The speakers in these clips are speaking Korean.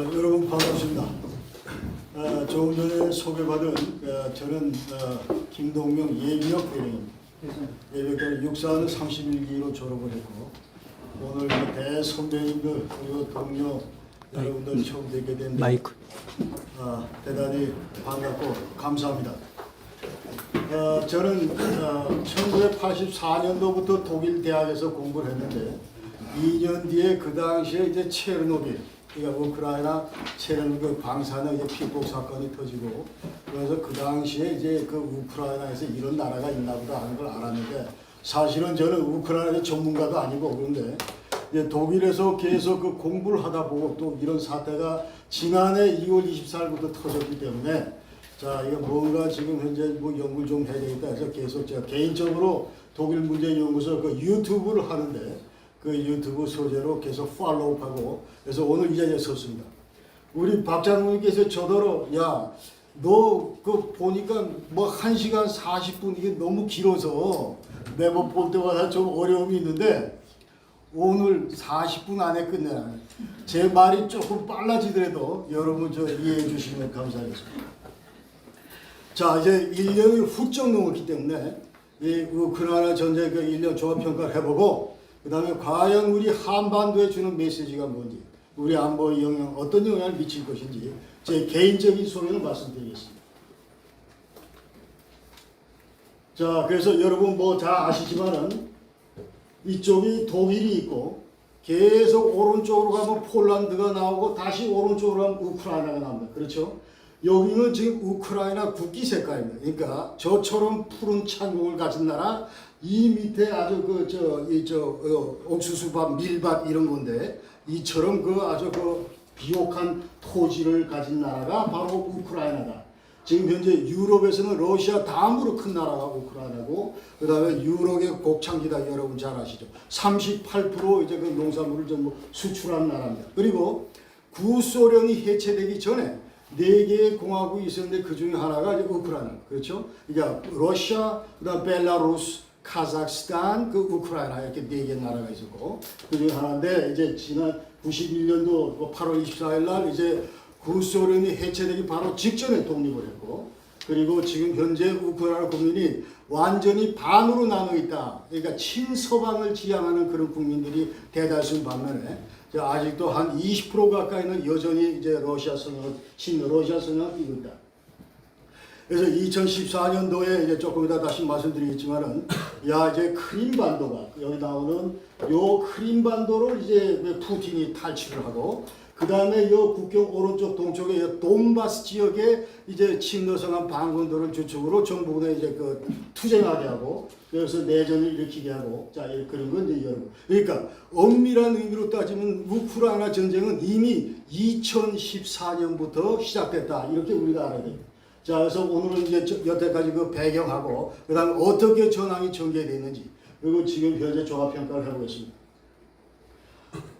여러분 반갑습니다. 조금 전에 소개받은 저는 김동명 예비역 대령입니다. 예비역 대령 육사는 31기로 졸업을 했고 오늘 대선배님들 그리고 동료 여러분들 처음 뵙게 됐는데 대단히 반갑고 감사합니다. 저는 1984년도부터 독일 대학에서 공부를 했는데 2년 뒤에 그 당시에 이제 체르노빌, 그러니까 우크라이나 체르노빌 방사능 이제 피폭 사건이 터지고 그래서 그 당시에 이제 그 우크라이나에서 이런 나라가 있나 보다 하는 걸 알았는데 사실은 저는 우크라이나 전문가도 아니고 그런데 이제 독일에서 계속 그 공부를 하다 보고 또 이런 사태가 지난해 2월 24일부터 터졌기 때문에 자, 이거 뭔가 지금 현재 뭐 연구를 좀 해야 되겠다 해서 계속 제가 개인적으로 독일 문제연구소 그 유튜브를 하는데 그 유튜브 소재로 계속 팔로우하고 그래서 오늘 이 자리에 섰습니다. 우리 박 장로님께서 저더러 야, 너 그 보니까 뭐 1시간 40분 이게 너무 길어서 매번 볼 때마다 좀 어려움이 있는데 오늘 40분 안에 끝내라. 제 말이 조금 빨라지더라도 여러분 저 이해해 주시면 감사하겠습니다. 자, 이제 1년이 훌쩍 넘었기 때문에 이 우크라이나 전쟁 그 1년 종합평가를 해보고 그 다음에 과연 우리 한반도에 주는 메시지가 뭔지 우리 안보에 어떤 영향을 미칠 것인지 제 개인적인 소견을 말씀드리겠습니다. 자, 그래서 여러분 뭐 다 아시지만은 이쪽이 독일이 있고 계속 오른쪽으로 가면 폴란드가 나오고 다시 오른쪽으로 가면 우크라이나가 나옵니다. 그렇죠? 여기는 지금 우크라이나 국기 색깔입니다. 그러니까 저처럼 푸른 창공을 가진 나라, 이 밑에 아주 옥수수밭, 밀밭 이런 건데 이처럼 그 아주 그 비옥한 토지를 가진 나라가 바로 우크라이나다. 지금 현재 유럽에서는 러시아 다음으로 큰 나라가 우크라이나고 그 다음에 유럽의 곡창지다 여러분 잘 아시죠? 38% 이제 그 농산물을 전부 수출하는 나라입니다. 그리고 구소련이 해체되기 전에 4개의 공화국이 있었는데 그 중에 하나가 이제 우크라이나. 그렇죠? 그러니까 러시아, 그다음 벨라루스, 카자흐스탄, 그 우크라이나 이렇게 4개 나라가 있었고 그 중에 하나인데 이제 지난 91년도 8월 24일 날 이제 구소련이 해체되기 바로 직전에 독립을 했고 그리고 지금 현재 우크라이나 국민이 완전히 반으로 나눠 있다. 그러니까 친서방을 지향하는 그런 국민들이 대다수인 반면에 아직도 한 20% 가까이는 여전히 이제 러시아 성향을 친러시아 성향을 띠고 있다. 그래서 2014년도에 이제 조금 이따 다시 말씀드리겠지만은 야 이제 크림반도가 여기 나오는 요 크림반도를 이제 푸틴이 탈취를 하고 그 다음에 요 국경 오른쪽 동쪽에 요 돈바스 지역에 이제 친러성한 반군들을 주축으로 정부군에 이제 그 투쟁하게 하고 그래서 내전을 일으키게 하고 자 그런 건 이제 여러분 그러니까 엄밀한 의미로 따지면 우크라이나 전쟁은 이미 2014년부터 시작됐다 이렇게 우리가 알아야 됩니다. 자 그래서 오늘은 이제 여태까지 그 배경하고 그 다음에 어떻게 전황이 전개되는지 그리고 지금 현재 종합평가를 해보겠습니다.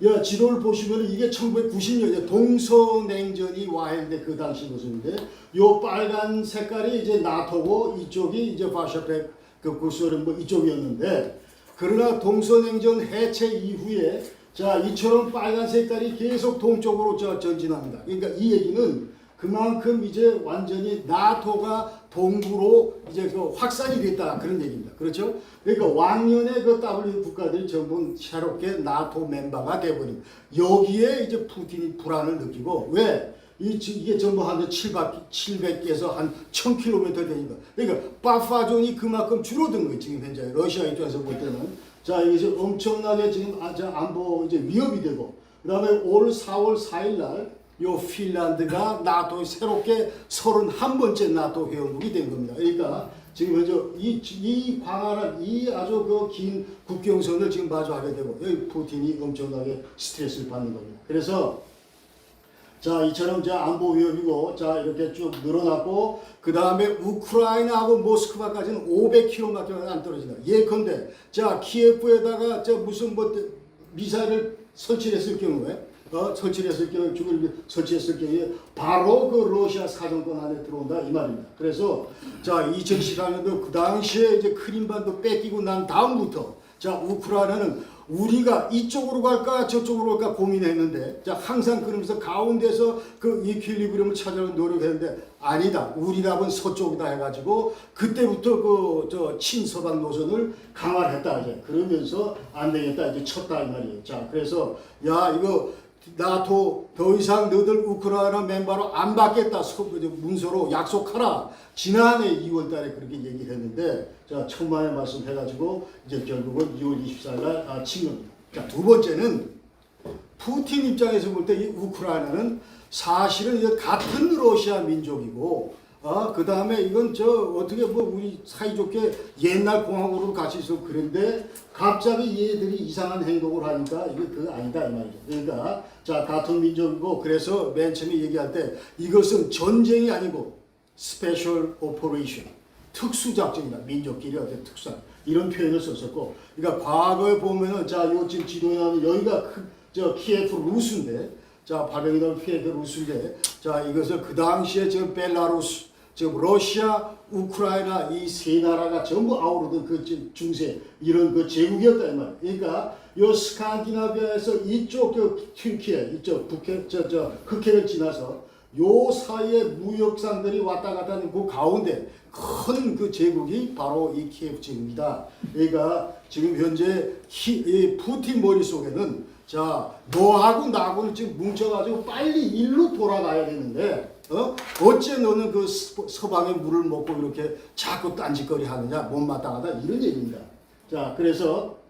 야, 지도를 보시면 이게 1990년에 동서냉전이 와해인데 그 당시 모습인데 요 빨간 색깔이 이제 나토고 이쪽이 이제 바샤펙 그 구소련 뭐 이쪽이었는데 그러나 동서냉전 해체 이후에 자 이처럼 빨간 색깔이 계속 동쪽으로 전진합니다. 그러니까 이 얘기는 그만큼 이제 완전히 나토가 동부로 이제 그 확산이 됐다 그런 얘기입니다. 그렇죠? 그러니까 왕년의 그 W 국가들이 전부 새롭게 나토 멤버가 되어버립니다. 여기에 이제 푸틴이 불안을 느끼고 왜? 이게 전부 한 700에서 한 1000km 되니까. 그러니까 바파존이 그만큼 줄어든 거예요. 지금 현재 러시아 입장에서 볼 때는. 자, 이게 엄청나게 지금 안보 이제 위협이 되고 그 다음에 올 4월 4일 날 요 핀란드가 나토에 새롭게 31번째 나토 회원국이 된 겁니다. 그러니까 지금 현재 이 광활한 이 아주 그 긴 국경선을 지금 마주하게 되고 여기 푸틴이 엄청나게 스트레스를 받는 겁니다. 그래서 자 이처럼 자 안보 위협이고 자 이렇게 쭉 늘어났고 그 다음에 우크라이나하고 모스크바까지는 500km밖에 안 떨어진다. 예컨대 자 키예프에다가 저 무슨 뭐 미사일을 설치했을 경우에 설치했을 경우에 바로 그 러시아 사정권 안에 들어온다 이 말입니다. 그래서 자 2014년도 그 당시에 이제 크림반도 뺏기고 난 다음부터 자 우크라이나는 우리가 이쪽으로 갈까 저쪽으로 갈까 고민했는데 자 항상 그러면서 가운데서 그 이퀄리브리움을 찾으려고 노력했는데 아니다. 우리 답은 서쪽이다 해가지고 그때부터 그 저 친서방 노선을 강화했다 이제 그러면서 안 되겠다 이제 쳤다 이 말이에요. 자 그래서 야 이거 나토 더 이상 너희들 우크라이나 멤버로 안 받겠다 문서로 약속하라. 지난해 2월달에 그렇게 얘기를 했는데 자 천만의 말씀 해가지고 이제 결국은 2월 24일날 친겁니다. 자 두 번째는 푸틴 입장에서 볼 때 이 우크라이나는 사실은 같은 러시아 민족이고 그 다음에 이건 저 어떻게 뭐 우리 사이좋게 옛날 공화국으로 같이 있어 그런데 갑자기 얘들이 이상한 행동을 하니까 이게 그거 아니다 이 말이죠. 그러니까 자 같은 민족이고 그래서 맨 처음에 얘기할 때 이것은 전쟁이 아니고 스페셜 오퍼레이션 특수작전이다. 민족끼리 어떤 특수 이런 표현을 썼었고 그러니까 과거에 보면은 자 요 지금 지도에 나오는 여기가 저 키예프 루스인데 자 발병이던 키예프 루스인데 자 이것을 그 당시에 지금 벨라루스 지금 러시아, 우크라이나 이 세 나라가 전부 아우르던 그 중세 이런 그 제국이었다 이 말이에요. 그러니까 요 스칸디나비아에서 이쪽 튀르키예 이쪽 북해 흑해를 지나서 요 사이에 무역상들이 왔다 갔다 하는 그 가운데 큰 그 제국이 바로 이 키예프 제국이다. 그러니까 지금 현재 이 푸틴 머릿속에는 자 너하고 나하고는 지금 뭉쳐가지고 빨리 일로 돌아가야 되는데 어째 너는 그 서방의 물을 먹고 이렇게 자꾸 딴짓거리 하느냐 못마땅하다 이런 얘기입니다. 자 그래서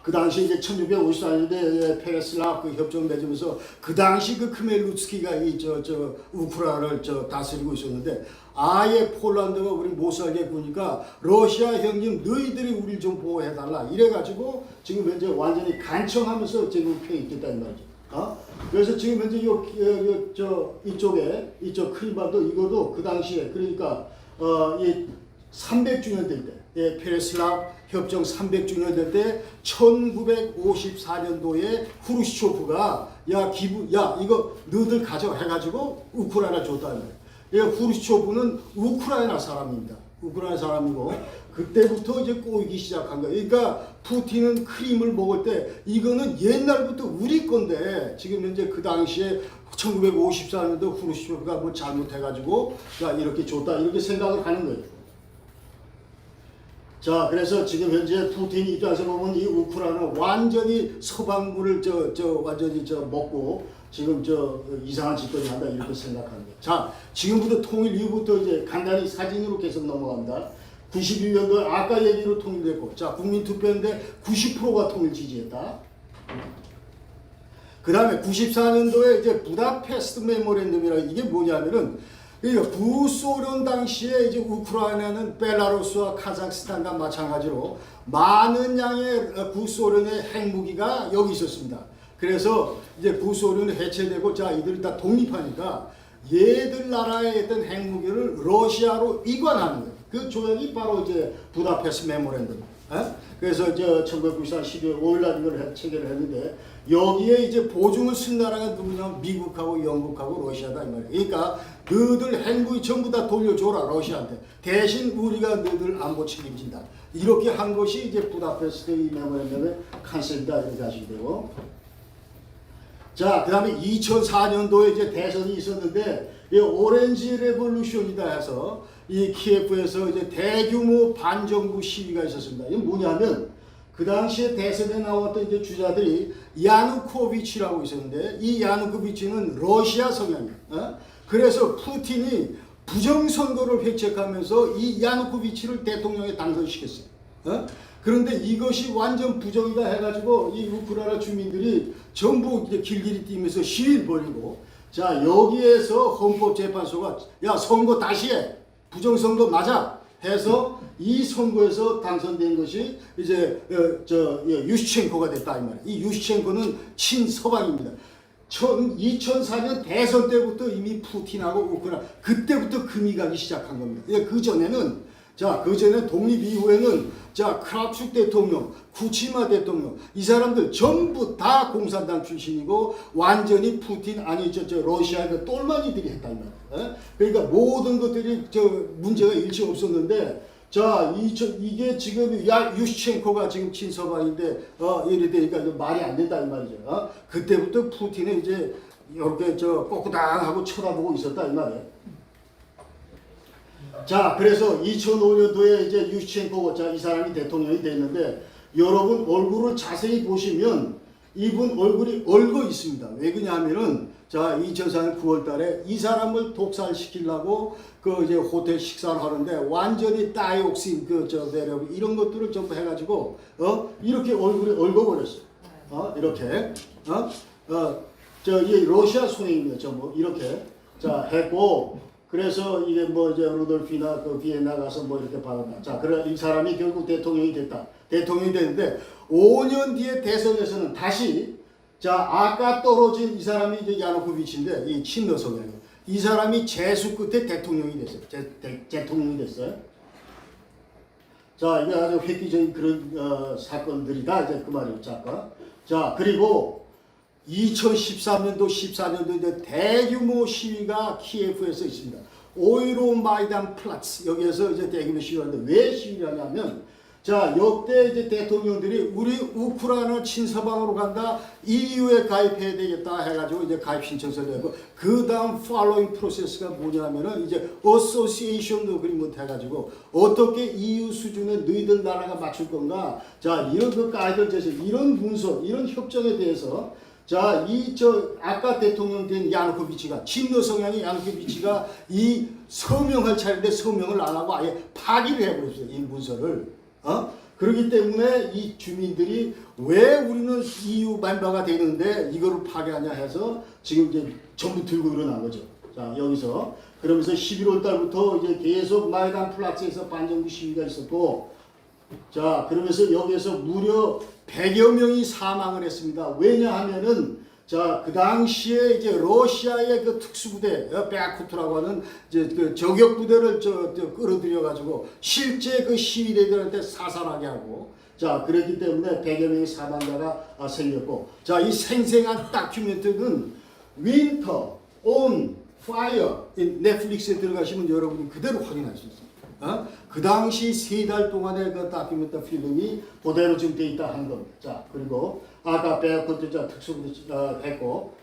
그 당시 이제 1654년에 페레슬라브 그 협정을 맺으면서 그 당시 그 크멜루츠키가 이 우크라이나를 다스리고 있었는데 아예 폴란드가 우리 못 살게 구니까 러시아 형님 너희들이 우리를 좀 보호해달라 이래가지고 지금 현재 완전히 간청하면서 지금 펴 있겠다 이 말이죠. 그래서 지금 현재 이쪽에 이쪽 크림반도 이거도 그 당시에 그러니까 이 300주년 될 때 페레슬라브 협정 300주년 될 때 1954년도에 후르시초프가 야 이거 너희들 가져 해가지고 우크라이나 줬다. 후르시초프는 우크라이나 사람입니다. 우크라이나 사람이고 그때부터 이제 꼬이기 시작한 거예요. 그러니까 푸틴은 크림을 먹을 때 이거는 옛날부터 우리 건데 지금 현재 그 당시에 1954년도 후르시초프가 뭐 잘못해가지고 야 이렇게 줬다 이렇게 생각을 하는 거예요. 자, 그래서 지금 현재 푸틴 입장에서 보면 이 우크라이나 완전히 서방물을 완전히 먹고 지금 이상한 짓거리 한다 이렇게 생각하는 거예요. 자, 지금부터 통일 이후부터 이제 간단히 사진으로 계속 넘어갑니다. 92년도에 아까 얘기로 통일됐고, 자, 국민투표인데 90%가 통일 지지했다. 그 다음에 94년도에 이제 부다페스트 메모랜덤이라 이게 뭐냐면은 그러니까 구소련 당시에 이제 우크라이나는 벨라루스와 카자흐스탄과 마찬가지로 많은 양의 구소련의 핵무기가 여기 있었습니다. 그래서 이제 구소련이 해체되고 자 이들 다 독립하니까 얘들 나라에 있던 핵무기를 러시아로 이관하는 거예요. 그 조약이 바로 이제 부다페스트 메모랜덤. 그래서 이제 1994년 12월 5일날 이걸 체결을 했는데 여기에 이제 보증을 쓴 나라가 누구냐면 미국하고 영국하고 러시아다 이 말이에요. 그러니까 너희들 핵무기 전부 다 돌려줘라 러시아한테. 대신 우리가 너희들 안보 책임진다. 이렇게 한 것이 이제 부다페스트 이 메모랜덤의 컨셉이다 이렇게 하시면 되고. 자, 그 다음에 2004년도에 이제 대선이 있었는데 이 오렌지 레볼루션이다 해서 이 키예프에서 이제 대규모 반정부 시위가 있었습니다. 이게 뭐냐면 그 당시에 대선에 나왔던 이제 주자들이 야누코비치라고 있었는데 이 야누코비치는 러시아 성향이에요. 그래서 푸틴이 부정선거를 획책하면서 이 야누코비치를 대통령에 당선시켰어요. 그런데 이것이 완전 부정이다 해가지고 이 우크라이나 주민들이 전부 이제 길길이 뛰면서 시위를 벌이고 자 여기에서 헌법재판소가 야 선거 다시 해 부정선거 맞아 해서 이 선거에서 당선된 것이 이제 유시첸코가 됐다 이 말이에요. 이 유시첸코는 친서방입니다. 2004년 대선 때부터 이미 푸틴하고 우크라이나 그때부터 금이 가기 시작한 겁니다. 그 전에는 그 전에 독립 이후에는 크랍축 대통령, 쿠치마 대통령 이 사람들 전부 다 공산당 출신이고 완전히 푸틴 아니 러시아의 똘마니들이 했단 말이에요. 그러니까 모든 것들이 문제가 일치 없었는데 자, 이게 지금 유시첸코가 지금 친서방인데 이래 되니까 말이 안 된다 이 말이죠. 그때부터 푸틴은 이제 이렇게 꼿꼿당하고 쳐다보고 있었다 이 말이에요. 자, 그래서 2005년도에 이제 유시첸코 이 사람이 대통령이 됐는데 여러분 얼굴을 자세히 보시면 이분 얼굴이 얼고 있습니다. 왜 그러냐면은 자, 2004년 9월 달에 이 사람을 독살시키려고 이제 호텔 식사를 하는데 완전히 다이옥신 배려 이런 것들을 전부 해가지고 이렇게 얼굴이 얼어버렸어요. 이렇게 이 러시아 소행입니다. 전부 이렇게 자 했고 그래서 이게 뭐 이제 루돌피나 비엔나 가서 뭐 이렇게 받았다. 자, 그래 이 사람이 결국 대통령이 됐다. 대통령이 됐는데 5년 뒤에 대선에서는 다시 자 아까 떨어진 이 사람이 이제 야누코비치인데 이 친러 성향이 이 사람이 재수 끝에 대통령이 됐어요. 대통령이 됐어요. 자, 이게 아주 획기적인 그런 사건들이다 이제 그 말이에요. 잠깐. 자, 그리고 2013년도 14년도 이제 대규모 시위가 키예프에서 있습니다. 오이로 마이단 플라츠 여기에서 이제 대규모 시위하는데 왜 시위를 하냐면 자 역대 이제 대통령들이 우리 우크라이나 친서방으로 간다 EU에 가입해야 되겠다 해가지고 이제 가입 신청서를 내고 그 다음 팔로잉 프로세스가 뭐냐면은 이제 어소시에이션 어그리먼트 해가지고 어떻게 EU 수준에 너희들 나라가 맞출 건가 자 이런 그 가이드를 제시 이런 문서 이런 협정에 대해서 자, 아까 대통령 된 야누코비치가, 친러 성향의 야누코비치가 이 서명할 차례인데 서명을 안 하고 아예 파기를 해버렸어요. 이 문서를. 그렇기 때문에 이 주민들이 왜 우리는 EU 멤버가 되는데 이거를 파괴하냐 해서 지금 이제 전부 들고 일어난 거죠. 자, 여기서. 그러면서 11월 달부터 이제 계속 마이단 플라츠에서 반정부 시위가 있었고, 자, 그러면서 여기에서 무려 100여 명이 사망을 했습니다. 왜냐하면은, 자, 그 당시에 이제 러시아의 그 특수부대, 베아쿠트라고 하는 이제 그 저격부대를 끌어들여가지고 실제 그 시위대들한테 사살하게 하고, 자, 그랬기 때문에 100여 명의 사망자가 생겼고, 자, 이 생생한 다큐멘터리는 Winter on Fire 넷플릭스에 들어가시면 여러분이 그대로 확인할 수 있습니다. 그 당시 3달 동안의 그 다큐멘터 필름이 그대로 지금 돼 있다 하는 겁니다. 자, 그리고 아까 베아쿠트 특수부대 했고,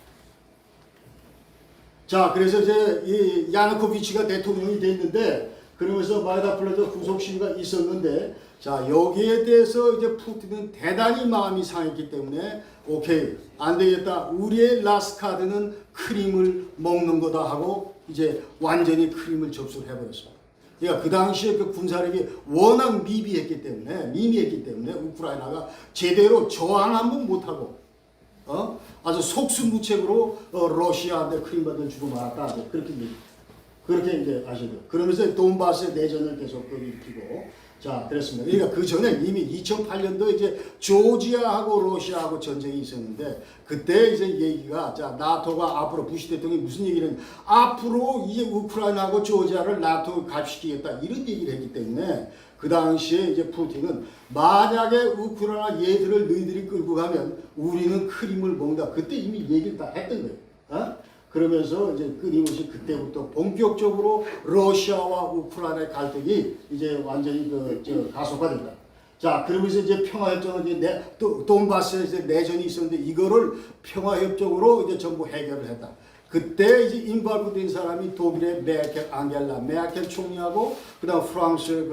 자, 그래서 이제 이 야누코비치가 대통령이 됐는데, 그러면서 마이단 플라츠 구속 시위가 있었는데, 자, 여기에 대해서 이제 푸틴은 대단히 마음이 상했기 때문에, 오케이, 안 되겠다. 우리의 라스트 카드는 크림을 먹는 거다 하고, 이제 완전히 크림을 접수를 해버렸습니다. 그러니까 그 당시에 그 군사력이 워낙 미미했기 때문에 우크라이나가 제대로 저항 한번 못하고 아주 속수무책으로 러시아한테 크림받을 주고 말았다 그렇게 이제 아시죠. 그러면서 돈바스의 내전을 계속 일으키고 자 그랬습니다. 그러니까 그 전에 이미 2008년도에 이제 조지아하고 러시아하고 전쟁이 있었는데 그때 이제 얘기가 자 나토가 앞으로 부시 대통령이 무슨 얘기를 했냐 앞으로 이제 우크라이나하고 조지아를 나토 가입시키겠다 이런 얘기를 했기 때문에 그 당시에 이제 푸틴은 만약에 우크라이나 얘들을 너희들이 끌고 가면 우리는 크림을 먹는다. 그때 이미 얘기를 다 했던 거예요. 그러면서 이제 끊임없이 그때부터 본격적으로 러시아와 우크라이나의 갈등이 이제 완전히 가속화된다. 자, 그러면서 이제 평화협정을 이제 돈바스에 이제 내전이 있었는데 이거를 평화협정으로 이제 전부 해결을 했다. 그때 이제 인발부된 사람이 독일의 앙겔라 메르켈 총리하고 그다음 프랑스의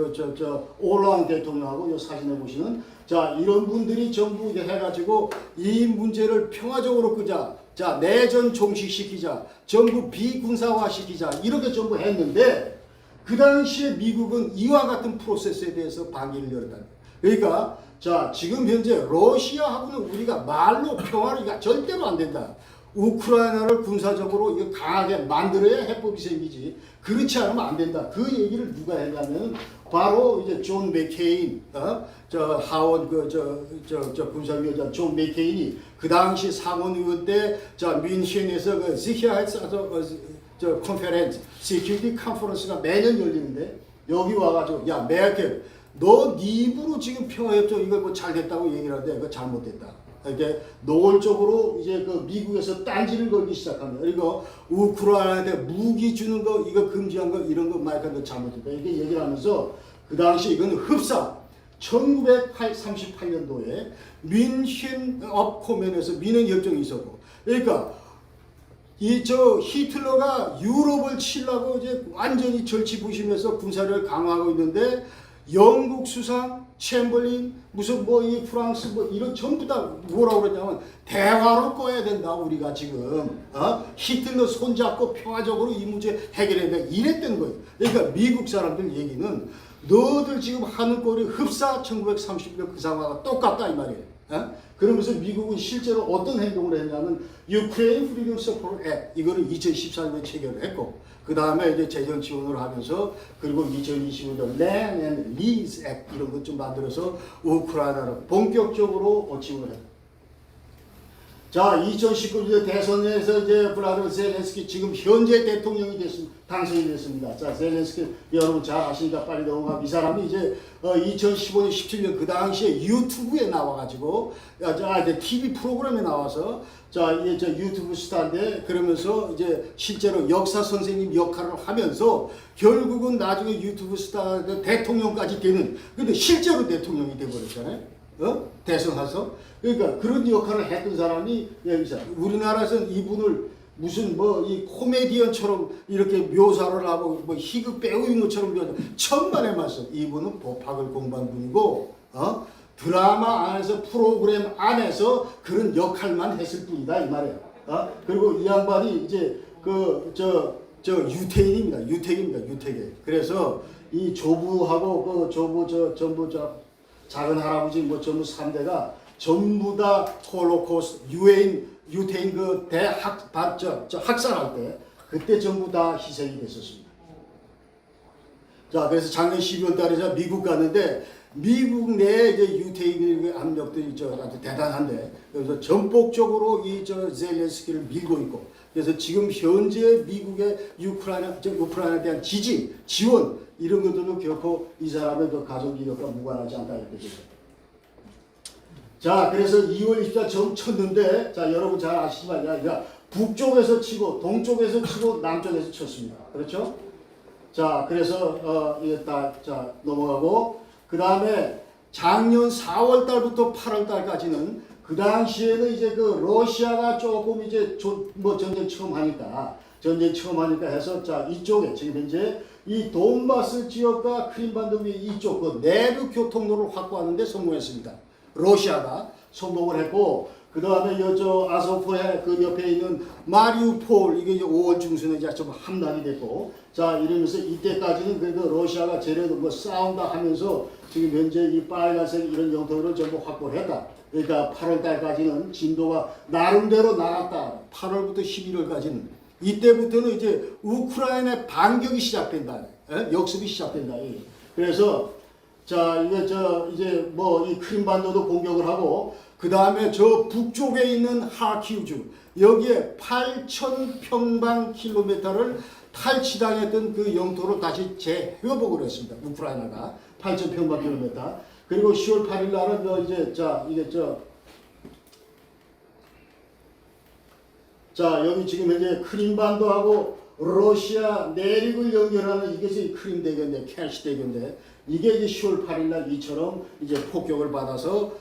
올랑 대통령하고 이 사진에 보시는 자 이런 분들이 전부 이제 해가지고 이 문제를 평화적으로 끄자. 자 내전 종식시키자. 전부 비군사화시키자. 이렇게 전부 했는데 그 당시에 미국은 이와 같은 프로세스에 대해서 반기를 열었다. 그러니까 자 지금 현재 러시아하고는 우리가 말로 평화를 절대로 안 된다. 우크라이나를 군사적으로 이거 강하게 만들어야 해법이 생기지. 그렇지 않으면 안 된다. 그 얘기를 누가 했냐면 바로 이제 존 맥케인, 하원 군사위원장 존 맥케인이 그 당시 상원의원 때 뮌헨에서 그 시히하이츠 컨퍼런스, 시큐리티 컨퍼런스가 매년 열리는데 여기 와가지고 야 메르켈 너 네 입으로 지금 평화협정 이거 뭐 잘 됐다고 얘기를 하는데 그거 잘못됐다. 이렇게 노골적으로 이제 그 미국에서 딴지를 걸기 시작합니다. 그리고 우크라이나한테 무기 주는 거 이거 금지한 거 이런 거 마이크한테 잘못했다. 이렇게 얘기를 하면서 그 당시 이건 흡사 1938년도에 뮌헨 업코멘에서 민행 협정이 있었고, 그러니까 히틀러가 유럽을 치려고 이제 완전히 절치부심해서 군사력을 강화하고 있는데, 영국 수상 챔벌린 무슨 이 프랑스 이런 전부 다 뭐라고 그러냐면 대화로 꺼야 된다, 우리가 지금 히틀러 손잡고 평화적으로 이 문제 해결해야 돼, 이랬던 거예요. 그러니까 미국 사람들 얘기는 너들 지금 하는 꼴이 흡사 1930년 그 상황과 똑같다 이 말이에요. 그러면서 미국은 실제로 어떤 행동을 했냐면 유크레인 프리덤 서포트 액트 이거를 2014년에 체결을 했고, 그 다음에 이제 재정 지원을 하면서, 그리고 2025년 Land and Lease Act 이런 것 좀 만들어서 우크라이나를 본격적으로 지원을 했다. 자, 2019년 대선에서 이제 블라디미르 젤렌스키 지금 현재 대통령이 당선이 됐습니다. 자, 젤렌스키 여러분 잘 아시니까 빨리 넘어가. 이 사람이 이제 2015년, 17년 그 당시에 유튜브에 나와가지고, 이제 TV 프로그램에 나와서, 자, 이게 유튜브 스타인데, 그러면서 이제 실제로 역사 선생님 역할을 하면서 결국은 나중에 유튜브 스타 대통령까지 되는, 근데 실제로 대통령이 돼버렸잖아요. 대선해서. 그러니까 그런 역할을 했던 사람이 여기서, 우리나라에서는 이분을 무슨 이 코미디언처럼 이렇게 묘사를 하고 희극 배우인 것처럼 천만에 말씀, 이분은 법학을 공부한 분이고 드라마 안에서, 프로그램 안에서 그런 역할만 했을 뿐이다 이 말이에요. 그리고 이 양반이 이제 유태인입니다. 유태계. 그래서 이 조부하고 전부 작은 할아버지 전부 3대가 전부 다 홀로코스트 유태인 그 학살할 때 그때 전부 다 희생이 됐었습니다. 자, 그래서 작년 12월 달에 제가 미국 갔는데, 미국 내에 이제 유태인 압력들이 아주 대단한데, 그래서 전폭적으로 이 젤렌스키를 밀고 있고, 그래서 지금 현재 미국의 우크라이나에 대한 지원 이런 것들도 결코 이 사람의 그 가족 이력과 무관하지 않다 이렇게 되죠. 자, 그래서 2월 24일 점 쳤는데, 자, 여러분 잘 아시지만, 북쪽에서 치고, 동쪽에서 치고, 남쪽에서 쳤습니다. 그렇죠? 자, 그래서, 이게 자, 넘어가고, 그 다음에 작년 4월 달부터 8월 달까지는, 그 당시에는 이제 러시아가 조금 이제 전쟁 처음 하니까 해서, 자, 이쪽에, 지금 현재 이 돈바스 지역과 크림반도 위 이쪽 내륙 교통로를 확보하는 데 성공했습니다. 러시아가 성공을 했고, 그 다음에 아소포해 그 옆에 있는 마리우폴, 이게 5월 중순에 이제 좀 함락이 됐고, 자, 이러면서 이때까지는 그래도 러시아가 쟤네도 싸운다 하면서 지금 현재 이 빨간색 이런 영토를 전부 확보를 했다. 그러니까 8월 달까지는 진도가 나름대로 나갔다. 8월부터 11월까지는. 이때부터는 이제 우크라이나의 반격이 시작된다. 역습이 시작된다. 그래서 자, 이제 이 크림반도도 공격을 하고, 그 다음에 저 북쪽에 있는 하키우주, 여기에 8,000평방킬로미터를 탈취당했던 그 영토를 다시 재회복을 했습니다. 우크라이나가 8,000평방킬로미터. 그리고 10월 8일 날은 자, 여기 지금 현재 크림반도하고 러시아 내륙을 연결하는 이것이 크림 대교인데, 캐시 대교인데, 이게 이제 10월 8일 날 이처럼 이제 폭격을 받아서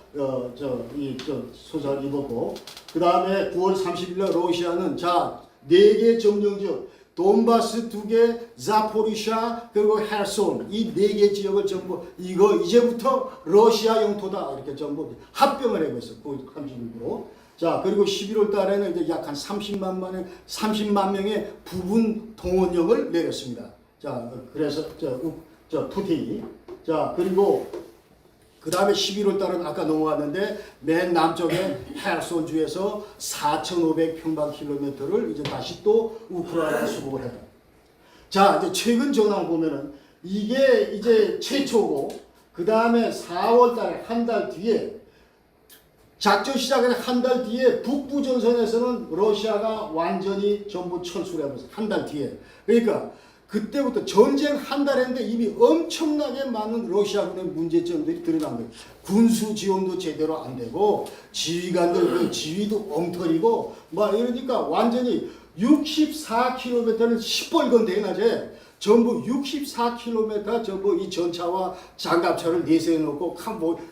소사를 입었고, 그 다음에 9월 30일 날 러시아는 자, 4개 점령지역, 돈바스 2개, 자포리샤, 그리고 헤르손, 이 4개 지역을 전부 이거 이제부터 러시아 영토다 이렇게 전부 합병을 하고 있어. 36으로. 자, 그리고 11월 달에는 이제 약 한 30만 명의 부분 동원령을 내렸습니다. 자, 그래서 푸틴이. 자, 그리고 그 다음에 11월 달은 아까 넘어왔는데, 맨 남쪽에 헤르손주에서 4,500평방킬로미터를 이제 다시 또 우크라이나에 수복을 했다. 자, 이제 최근 전황을 보면은 이게 이제 최초고, 그 다음에 4월 달에 한 달 뒤에 작전 시작은 한 달 뒤에 북부 전선에서는 러시아가 완전히 전부 철수를 해버렸어요. 한 달 뒤에. 그러니까 그때부터 전쟁 한 달 했는데 이미 엄청나게 많은 러시아군의 문제점들이 드러난 거예요. 군수 지원도 제대로 안 되고, 지휘관들 지휘도 엉터리고, 이러니까 완전히 64km를 시뻘건 대낮에 전부 64km 전부 이 전차와 장갑차를 내세워 놓고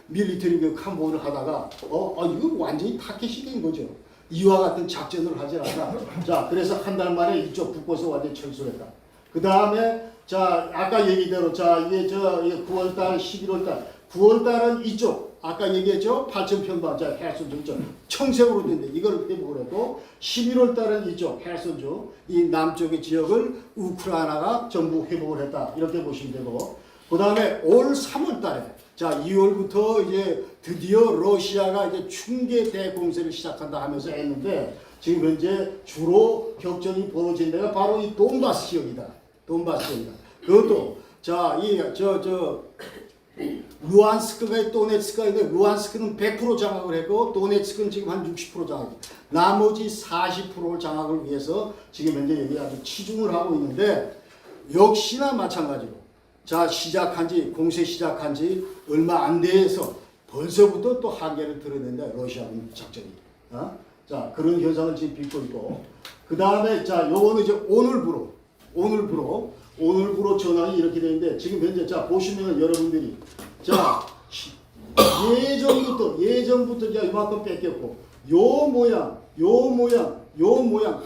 밀리터리 그 캄보를 하다가 이거 완전히 타켓이 된 거죠. 이와 같은 작전을 하지 않았다. 자, 그래서 한 달 만에 이쪽 북부에서 완전히 철수했다. 그 다음에 자, 아까 얘기대로 자, 이게 9월달, 11월달, 9월달은 이쪽 아까 얘기했죠? 8,000평방 자, 헤르손주 있죠. 청색으로 된데 이걸 회복을 했고 11월달은 이쪽 헤르손주 이 남쪽의 지역을 우크라이나가 전부 회복을 했다. 이렇게 보시면 되고 그 다음에 올 3월달에 자, 2월부터 이제 드디어 러시아가 이제 충계 대공세를 시작한다 하면서 했는데 지금 현재 주로 격전이 벌어진 데가 바로 이 돈바스 지역이다. 돈바스 지역이다. 그것도 자, 루안스크가 있고 도네츠크가 있는데 루안스크는 100% 장악을 했고 도네츠크는 지금 한 60% 장악. 나머지 40%를 장악을 위해서 지금 현재 여기 아주 치중을 하고 있는데 역시나 마찬가지로 자, 공세 시작한 지 얼마 안 돼서 벌써부터 또 한계를 드러낸다. 러시아군 작전이. 자, 그런 현상을 지금 빚고 있고. 그 다음에 자, 요거는 이제 오늘부로 전황이 이렇게 되는데 지금 현재 자, 보시면 여러분들이 자, 예전부터 이제 이만큼 뺏겼고 요 모양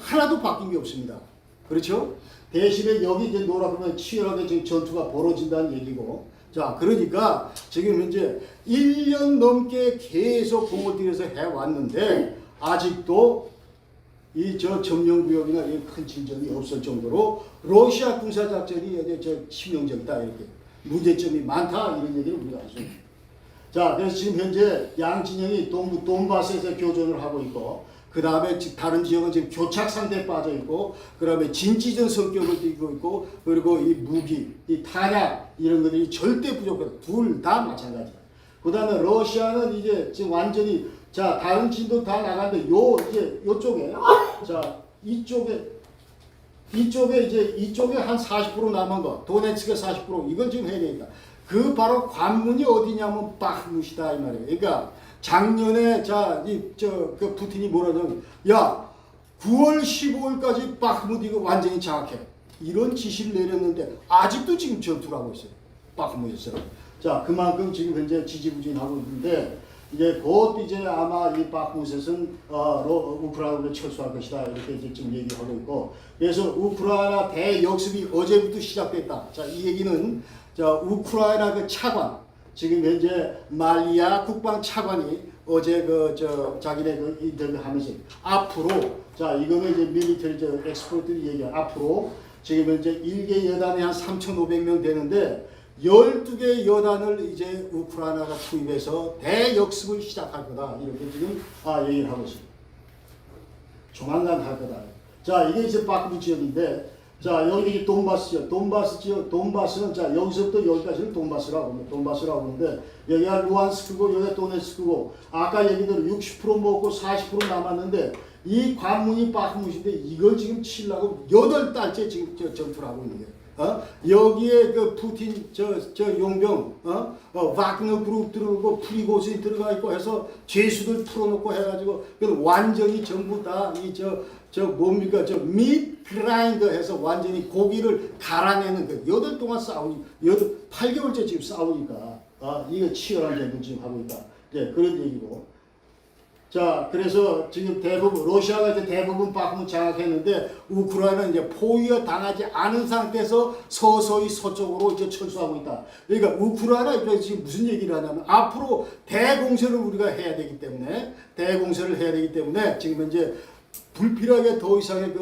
하나도 바뀐 게 없습니다. 그렇죠? 대신에 여기 이제 노랗게 치열하게 지금 전투가 벌어진다는 얘기고 자, 그러니까 지금 현재 1년 넘게 계속 공을 들여서 해왔는데 아직도 이 점령구역이나 큰 진전이 없을 정도로 러시아 군사작전이 이제 치명적이다 이렇게 문제점이 많다 이런 얘기를 우리가 할 수 있습니다. 자, 그래서 지금 현재 양 진영이 동부 돈바스에서 교전을 하고 있고 그 다음에 다른 지역은 지금 교착 상태에 빠져 있고 그 다음에 진지전 성격을 띠고 있고 그리고 이 무기, 이 탄약 이런 것들이 절대 부족해요. 둘 다 마찬가지다. 그 다음에 러시아는 이제 지금 완전히 자, 다른 진도 다 나갔는데 요쪽에 자, 이쪽에 한 40% 남은 거 도네츠크 40% 이걸 지금 해야 되겠다. 그 바로 관문이 어디냐면 바흐무트이다 이 말이에요. 그러니까 작년에 그 푸틴이 뭐라든 야 9월 15일까지 바흐무트 이거 완전히 장악해 이런 지시를 내렸는데 아직도 지금 전투를 하고 있어요. 바흐무트에서. 자, 그만큼 지금 현재 지지부진하고 있는데 이제 곧 이제 아마 이 바흐무트에서는 우크라이나로 철수할 것이다 이렇게 이제 지금 얘기하고 있고 그래서 우크라이나 대역습이 어제부터 시작됐다. 자, 이 얘기는 자, 우크라이나 그 차관 지금 현재 말리아 국방 차관이 어제 자기네 그 인터뷰 하면서 앞으로 자, 이거는 이제 밀리터리 엑스퍼트들이 얘기한 앞으로 지금 현재 1개 여단에 한 3,500명 되는데 12개 여단을 이제 우크라이나가 투입해서 대역습을 시작할 거다. 이렇게 지금 얘기를 하고 있습니다. 조만간 할 거다. 자, 이게 이제 바흐무트 지역인데 자, 여기 돈바스 지역, 돈바스는 자, 여기서부터 여기까지는 돈바스라고 하는데 여기가 루안스크고 여기가 도네츠크고 아까 얘기대로 60% 먹고 40% 남았는데 이 관문이 바흐무트인데 이걸 지금 치려고 8달째 지금 전투를 하고 있는 거예요. 여기에 그 푸틴 용병 와그너 그룹 들어오고 프리고진 들어가 있고 해서 죄수들 풀어놓고 해가지고 완전히 전부 다 뭡니까 밋 그라인더 해서 완전히 고기를 갈아내는 거 8 동안 8개월째 지금 싸우니까 이거 치열한 전투 지금 하고 있다. 네, 그런 얘기고. 자, 그래서 지금 대부분 러시아가 이제 대부분 바흐무트 장악했는데 우크라이나는 이제 포위가 당하지 않은 상태에서 서서히 서쪽으로 이제 철수하고 있다. 그러니까 우크라이나 입장에서 지금 무슨 얘기를 하냐면 앞으로 대공세를 우리가 해야 되기 때문에 지금 현재 불필요하게 더 이상의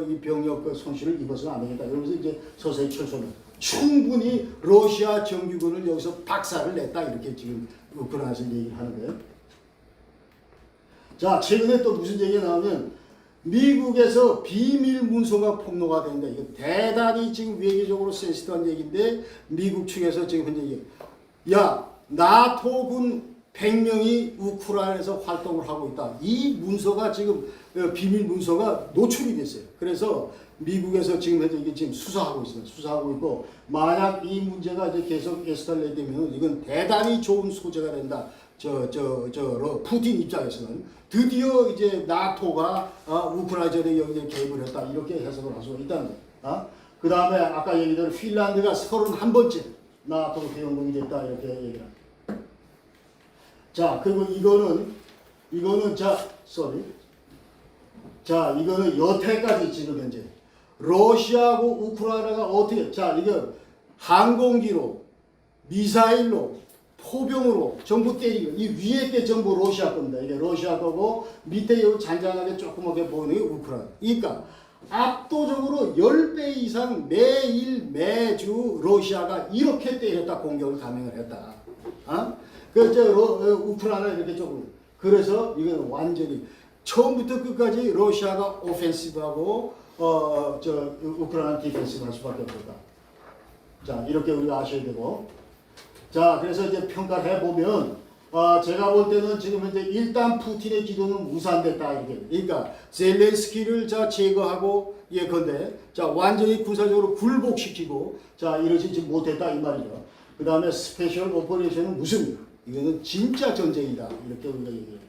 이 병력 손실을 입어서는 안 되겠다. 그러면서 이제 서서히 철수를 충분히 러시아 정규군을 여기서 박살을 냈다 이렇게 지금 우크라이나에서 얘기를 하는 거예요. 자, 최근에 또 무슨 얘기가 나오면 미국에서 비밀 문서가 폭로가 된다. 이거 대단히 지금 외교적으로 센시티브한 얘기인데 미국 측에서 지금 현재 야, 나토군 100명이 우크라이나에서 활동을 하고 있다. 이 문서가 지금 비밀 문서가 노출이 됐어요. 그래서 미국에서 지금 현재 이게 지금 수사하고 있습니다. 수사하고 있고 만약 이 문제가 이제 계속 에스컬레이트 되면 이건 대단히 좋은 소재가 된다. 푸틴 입장에서는 드디어 이제 나토가 우크라이나에 여기에 개입을 했다 이렇게 해석을 할 수가 있다는 거예요. 그 다음에 아까 얘기대로 핀란드가 31번째 나토 회원국이 됐다 이렇게 얘기합니다. 자, 그리고 이거는 이거는 여태까지 지금 현재 러시아하고 우크라이나가 어떻게 이거 항공기로 미사일로 포병으로 전부 때리고 이 위에 게 전부 러시아 겁니다. 이게 러시아 거고 밑에 요 잔잔하게 조그맣게 보이는 게 우크라이나. 그러니까 압도적으로 10배 이상 매주 러시아가 이렇게 때렸다 공격을 감행을 했다. 우크라이나 이렇게 조금 그래서 이건 완전히 처음부터 끝까지 러시아가 오펜시브하고 우크라이나 디펜시브 할 수밖에 없었다. 자, 이렇게 우리가 아셔야 되고. 자, 그래서 이제 평가를 해보면, 제가 볼 때는 지금 현재 일단 푸틴의 기도는 무산됐다, 이렇게. 그러니까, 젤렌스키를 제거하고, 예컨대, 완전히 군사적으로 굴복시키고, 이러지 못했다, 이 말이죠. 그 다음에 스페셜 오퍼레이션은 무슨, 이거는 진짜 전쟁이다, 이렇게 우리가 얘기해요.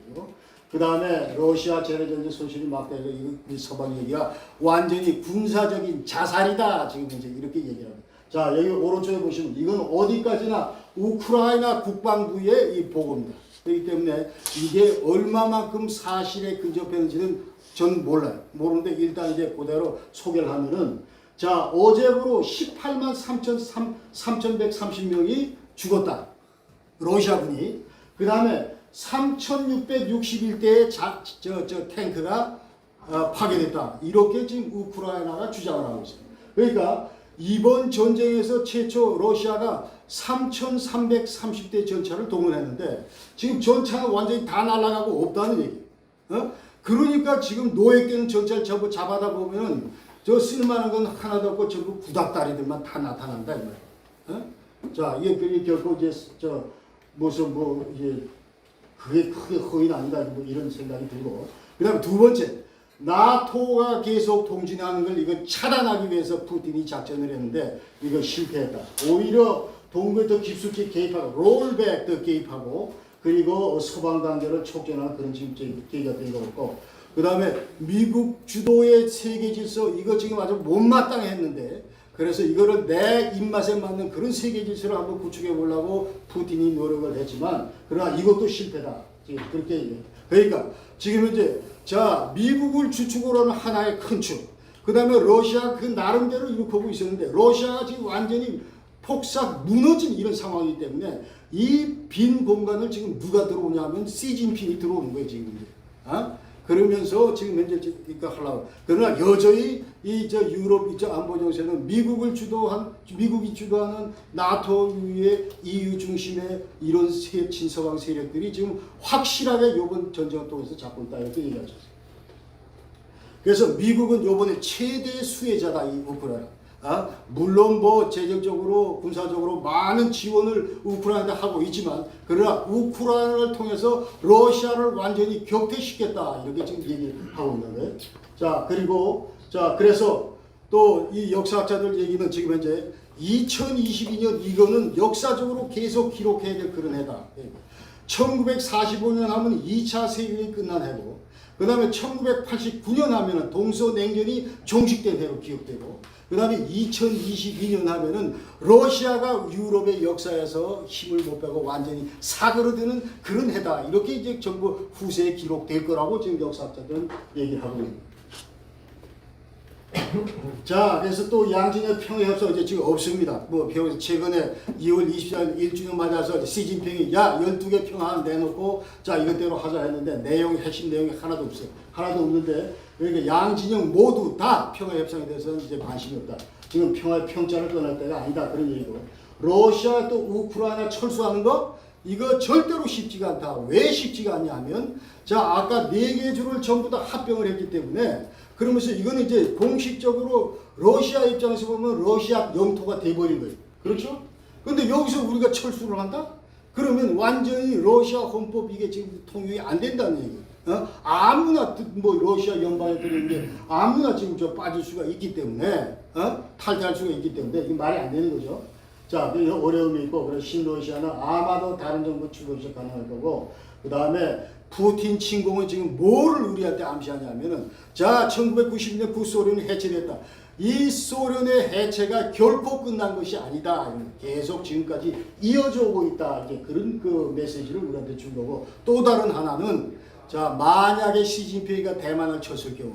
그 다음에 러시아 재래전쟁 손실이 막대고, 이 서방 얘기가 완전히 군사적인 자살이다, 지금 이제 이렇게 얘기합니다. 자, 여기 오른쪽에 보시면 이건 어디까지나 우크라이나 국방부의 이 보고입니다. 그렇기 때문에 이게 얼마만큼 사실에 근접했는지는 전 몰라요. 모르는데 일단 이제 그대로 소개를 하면은 자, 어제부로 18만 3,130명이 죽었다. 러시아군이. 그 다음에 3,661대의 탱크가 파괴됐다. 이렇게 지금 우크라이나가 주장을 하고 있습니다. 그러니까 이번 전쟁에서 최초 러시아가 3,330대 전차를 동원했는데 지금 전차는 완전히 다 날아가고 없다는 얘기. 그러니까 지금 노예끼는 전차를 전부 잡아다 보면 저 쓸만한 건 하나도 없고 전부 구닥다리들만 다 나타난다 이 말이야. 자, 이게 결코 이제 이제 그게 크게 허위는 아니다 뭐 이런 생각이 들고. 그다음에 두 번째. 나토가 계속 동진하는 걸 이건 차단하기 위해서 푸틴이 작전을 했는데 이거 실패했다. 오히려 동부에 더 깊숙이 개입하고 롤백 더 개입하고 그리고 서방 단계를 촉진하는 그런 지금 계기가 된 거고 그 다음에 미국 주도의 세계 질서 이거 지금 아주 못마땅했는데 그래서 이거를 내 입맛에 맞는 그런 세계 질서를 한번 구축해 보려고 푸틴이 노력을 했지만 그러나 이것도 실패다. 지금 그렇게 얘기해요. 그러니까 지금 이제 미국을 주축으로 하는 하나의 큰 축. 그 다음에 러시아 그 나름대로 일으키고 있었는데 러시아가 지금 완전히 폭삭 무너진 이런 상황이기 때문에 이 빈 공간을 지금 누가 들어오냐면 시진핑이 들어오는 거예요 지금 이제. 그러면서 지금 현재 그러니까 하려고. 그러나 여전히 유럽 안보 정세는 미국이 주도하는 나토 위에 EU 중심의 이런 친서방 세력들이 지금 확실하게 이번 전쟁을 통해서 잡고 있다 이렇게 얘기하셨어요. 그래서 미국은 이번에 최대 수혜자다 이 우크라이나. 물론 재정적으로 군사적으로 많은 지원을 우크라이나에 하고 있지만 그러나 우크라이나를 통해서 러시아를 완전히 격퇴시켰다 이렇게 지금 얘기하고 있는 거예요. 그리고 그래서 또 이 역사학자들 얘기는 지금 현재 2022년 이거는 역사적으로 계속 기록해야 될 그런 해다. 1945년 하면 2차 세계대전이 끝난 해고 그 다음에 1989년 하면은 동서냉전이 종식된 해로 기억되고 그 다음에 2022년 하면은 러시아가 유럽의 역사에서 힘을 못 빼고 완전히 사그러드는 그런 해다. 이렇게 이제 전부 후세에 기록될 거라고 지금 역사학자들은 얘기를 하고 있습니다. 자, 그래서 또 양진의 평화협상 이제 지금 없습니다. 최근에 2월 24일 1주년 맞아서 시진핑이 12개 평화 내놓고 이것대로 하자 했는데 핵심 내용이 하나도 없어요. 하나도 없는데 그러니까 양진영 모두 다 평화협상에 대해서는 이제 관심이 없다. 지금 평화의 평자를 떠날 때가 아니다. 그런 얘기고. 러시아 또 우크라이나 철수하는 거 이거 절대로 쉽지가 않다. 왜 쉽지가 않냐 하면 아까 4개 주를 전부 다 합병을 했기 때문에 그러면서 이거는 이제 공식적으로 러시아 입장에서 보면 러시아 영토가 돼버린 거예요. 그렇죠? 근데 여기서 우리가 철수를 한다? 그러면 완전히 러시아 헌법 이게 지금 통용이 안 된다는 얘기예요. 아무나 러시아 연방에 들어있는 게 아무나 지금 빠질 수가 있기 때문에 탈퇴할 수가 있기 때문에 이게 말이 안 되는 거죠. 어려움이 있고 그래서 신러시아는 아마도 다른 정부 출범이 가능할 거고 그 다음에 푸틴 침공은 지금 뭐를 우리한테 암시하냐면은 자 1990년 구소련이 해체됐다. 이 소련의 해체가 결코 끝난 것이 아니다. 계속 지금까지 이어져 오고 있다. 이제 그런 그 메시지를 우리한테 준 거고 또 다른 하나는 자 만약에 시진핑이가 대만을 쳤을 경우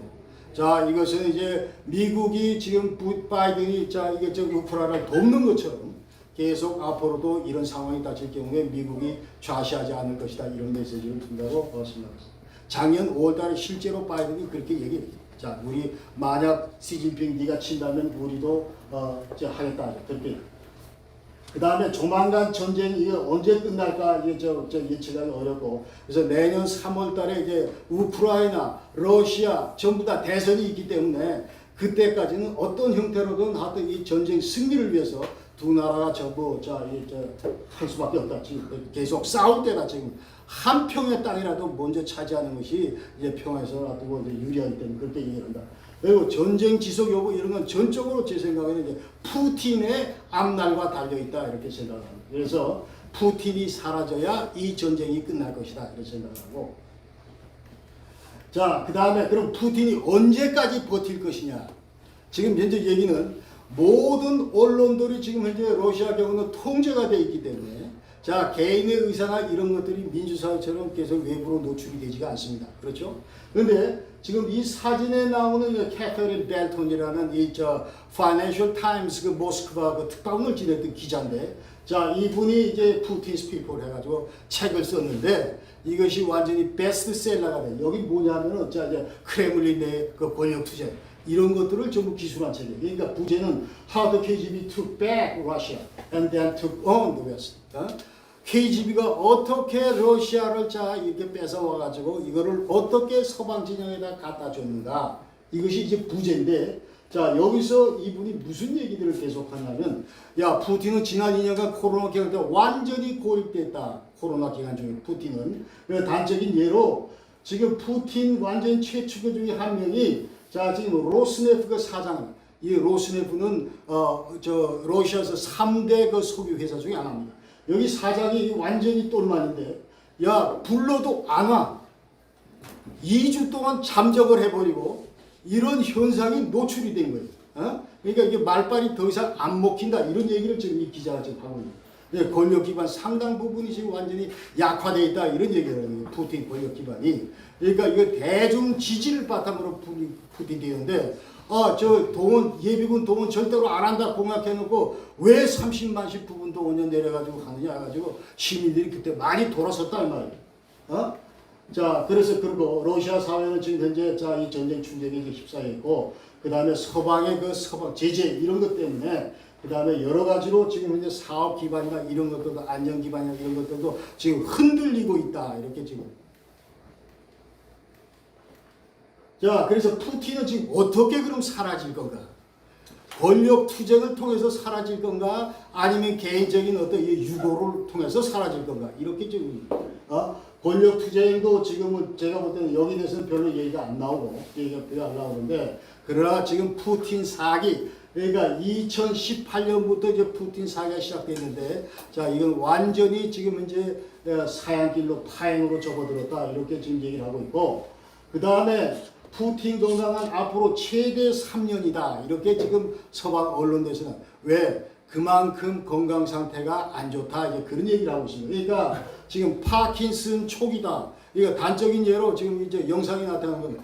자 이것은 이제 미국이 지금 바이든이 자 이게 저 우크라이나를 돕는 것처럼 계속 앞으로도 이런 상황이 닥칠 경우에 미국이 좌시하지 않을 것이다. 이런 메시지를 준다고 생각합니다. 작년 5월달에 실제로 바이든이 그렇게 얘기했죠. 자, 우리 만약 시진핑 네가 친다면 우리도 하겠다. 그렇게. 그 다음에 조만간 전쟁이 언제 끝날까 이게 저 예측하기 어렵고 그래서 내년 3월달에 이제 우크라이나, 러시아 전부 다 대선이 있기 때문에 그때까지는 어떤 형태로든 하여튼 이 전쟁 승리를 위해서 두 나라가 전부 할 수밖에 없다. 지금 계속 싸울 때다. 지금 한 평의 땅이라도 먼저 차지하는 것이 이제 평화에서 놔두고 유리하기 때문에 그렇게 얘기한다. 그리고 전쟁 지속 여부 이런 건 전적으로 제 생각에는 이제 푸틴의 앞날과 달려 있다 이렇게 생각합니다. 그래서 푸틴이 사라져야 이 전쟁이 끝날 것이다 이렇게 생각하고. 자, 그 다음에 그럼 푸틴이 언제까지 버틸 것이냐? 지금 현재 얘기는 모든 언론들이 지금 현재 러시아 경우는 통제가 되어 있기 때문에 자 개인의 의사나 이런 것들이 민주사회처럼 계속 외부로 노출이 되지가 않습니다. 그렇죠? 그런데 지금 이 사진에 나오는 캐서린 벨톤이라는 이 파이낸셜 타임스 그 모스크바 그 특파원을 지냈던 기자인데 자 이분이 이제 푸틴 스피커를 해가지고 책을 썼는데 이것이 완전히 베스트셀러가 돼. 여기 뭐냐면은 자 이제 크레물린 내 그 권력 투쟁 이런 것들을 전부 기술한 책이에요. 그러니까 부제는 How the KGB took back Russia and then took on the West. KGB가 어떻게 러시아를 자 이렇게 뺏어와 가지고 이거를 어떻게 서방 진영에다 갖다 줬는가. 이것이 이제 부제인데 자 여기서 이분이 무슨 얘기들을 계속하냐면 야 푸틴은 지난 2년간 코로나 기간 때 완전히 고립됐다. 코로나 기간 중에 푸틴은 단적인 예로 지금 푸틴 완전 최측근 중에 한 명이 자 지금 로스네프가 사장 이 로스네프는 러시아에서 3대 그 석유 회사 중에 하나입니다. 여기 사장이 완전히 똘만인데 야 불러도 안 와. 2주 동안 잠적을 해버리고 이런 현상이 노출이 된 거예요. 그러니까 이게 말빨이 더 이상 안 먹힌다 이런 얘기를 지금 이 기자가 지금 하고 있는 거예요. 권력 기반 상당 부분이 지금 완전히 약화되어 있다 이런 얘기를 하는 거예요. 푸틴 권력 기반이. 그러니까 이거 대중 지지를 바탕으로 푸틴 되는데 예비군 동원 절대로 안 한다 공약해놓고 왜 30만씩 부분 동원료 내려가지고 가느냐 해가지고 시민들이 그때 많이 돌아섰다 이 말이에요. 자 그래서 그리고 러시아 사회는 지금 현재 자 이 전쟁 충격에 휩싸였고 그 다음에 서방의 그 서방 제재 이런 것 때문에 그 다음에 여러 가지로 지금 현재 사업 기반이나 이런 것들도 안전 기반이나 이런 것들도 지금 흔들리고 있다 이렇게 지금. 자, 그래서 푸틴은 지금 어떻게 그럼 사라질 건가? 권력 투쟁을 통해서 사라질 건가? 아니면 개인적인 어떤 유도를 통해서 사라질 건가? 이렇게 지금 권력 투쟁도 지금은 제가 볼 때는 여기 대해서는 별로 얘기가 안 나오고 얘기가 안 나오는데 그러나 지금 푸틴 사기 그러니까 2018년부터 이제 푸틴 사기가 시작됐는데 자 이건 완전히 지금 이제 사양길로 파행으로 접어들었다 이렇게 지금 얘기를 하고 있고 그 다음에 푸틴 건강은 앞으로 최대 3년이다. 이렇게 지금 서방 언론에서는 왜 그만큼 건강 상태가 안 좋다. 이제 그런 얘기를 하고 있습니다. 그러니까 지금 파킨슨 초기다. 이거 단적인 예로 지금 이제 영상이 나타나는 겁니다.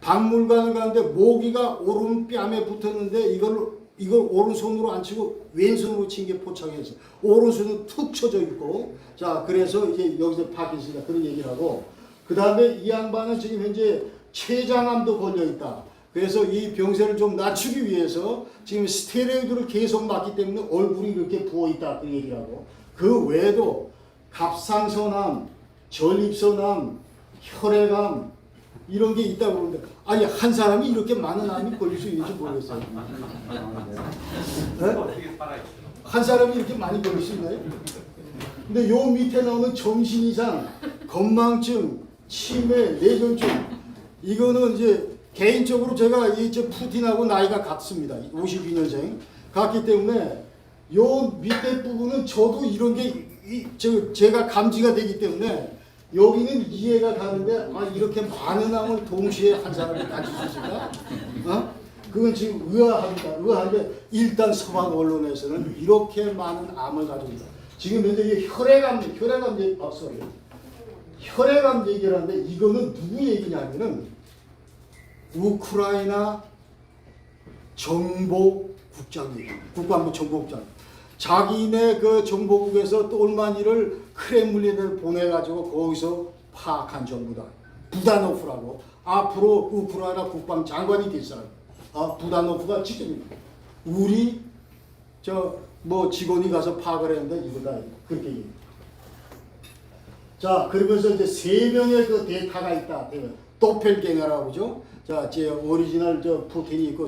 박물관을 가는데 모기가 오른뺨에 붙었는데 이걸 오른손으로 안 치고 왼손으로 친 게 포착해서 오른손은 툭 쳐져 있고 자 그래서 이제 여기서 파킨슨이다 그런 얘기를 하고 그 다음에 이 양반은 지금 현재 췌장암도 걸려 있다. 그래서 이 병세를 좀 낮추기 위해서 지금 스테로이드를 계속 맞기 때문에 얼굴이 이렇게 부어 있다. 그 얘기를 하고 그 외에도 갑상선암, 전립선암, 혈액암 이런 게 있다고 그러는데 아니 한 사람이 이렇게 많은 암이 걸릴 수 있는지 모르겠어요. 네? 한 사람이 이렇게 많이 걸릴 수 있나요? 근데 요 밑에 나오는 정신 이상, 건망증, 치매, 뇌졸중 이거는 이제 개인적으로 제가 이제 푸틴하고 나이가 같습니다. 52년생 같기 때문에 요 밑에 부분은 저도 이런 게 제가 감지가 되기 때문에 여기는 이해가 가는데 이렇게 많은 암을 동시에 한 사람이 가질 수 있을까? 그건 지금 의아합니다. 의아한데 일단 서방 언론에서는 이렇게 많은 암을 가지고 있다. 지금 현재 혈액암 얘기를 하는데 이거는 누구 얘기냐면은 우크라이나 정보국장 얘기, 국방부 정보국장. 자기네 그 정보국에서 똘마니를 크렘린을 보내가지고 거기서 파악한 정보다. 부다노프라고 앞으로 우크라이나 국방장관이 될 사람. 부다노프가 직접 우리 직원이 가서 파악을 했는데 이거다 그렇게 얘기해요. 자, 그러면서 이제 3명의 그 데이터가 있다. 도펠갱어라고 그러죠. 자, 제 오리지널 푸틴이 있고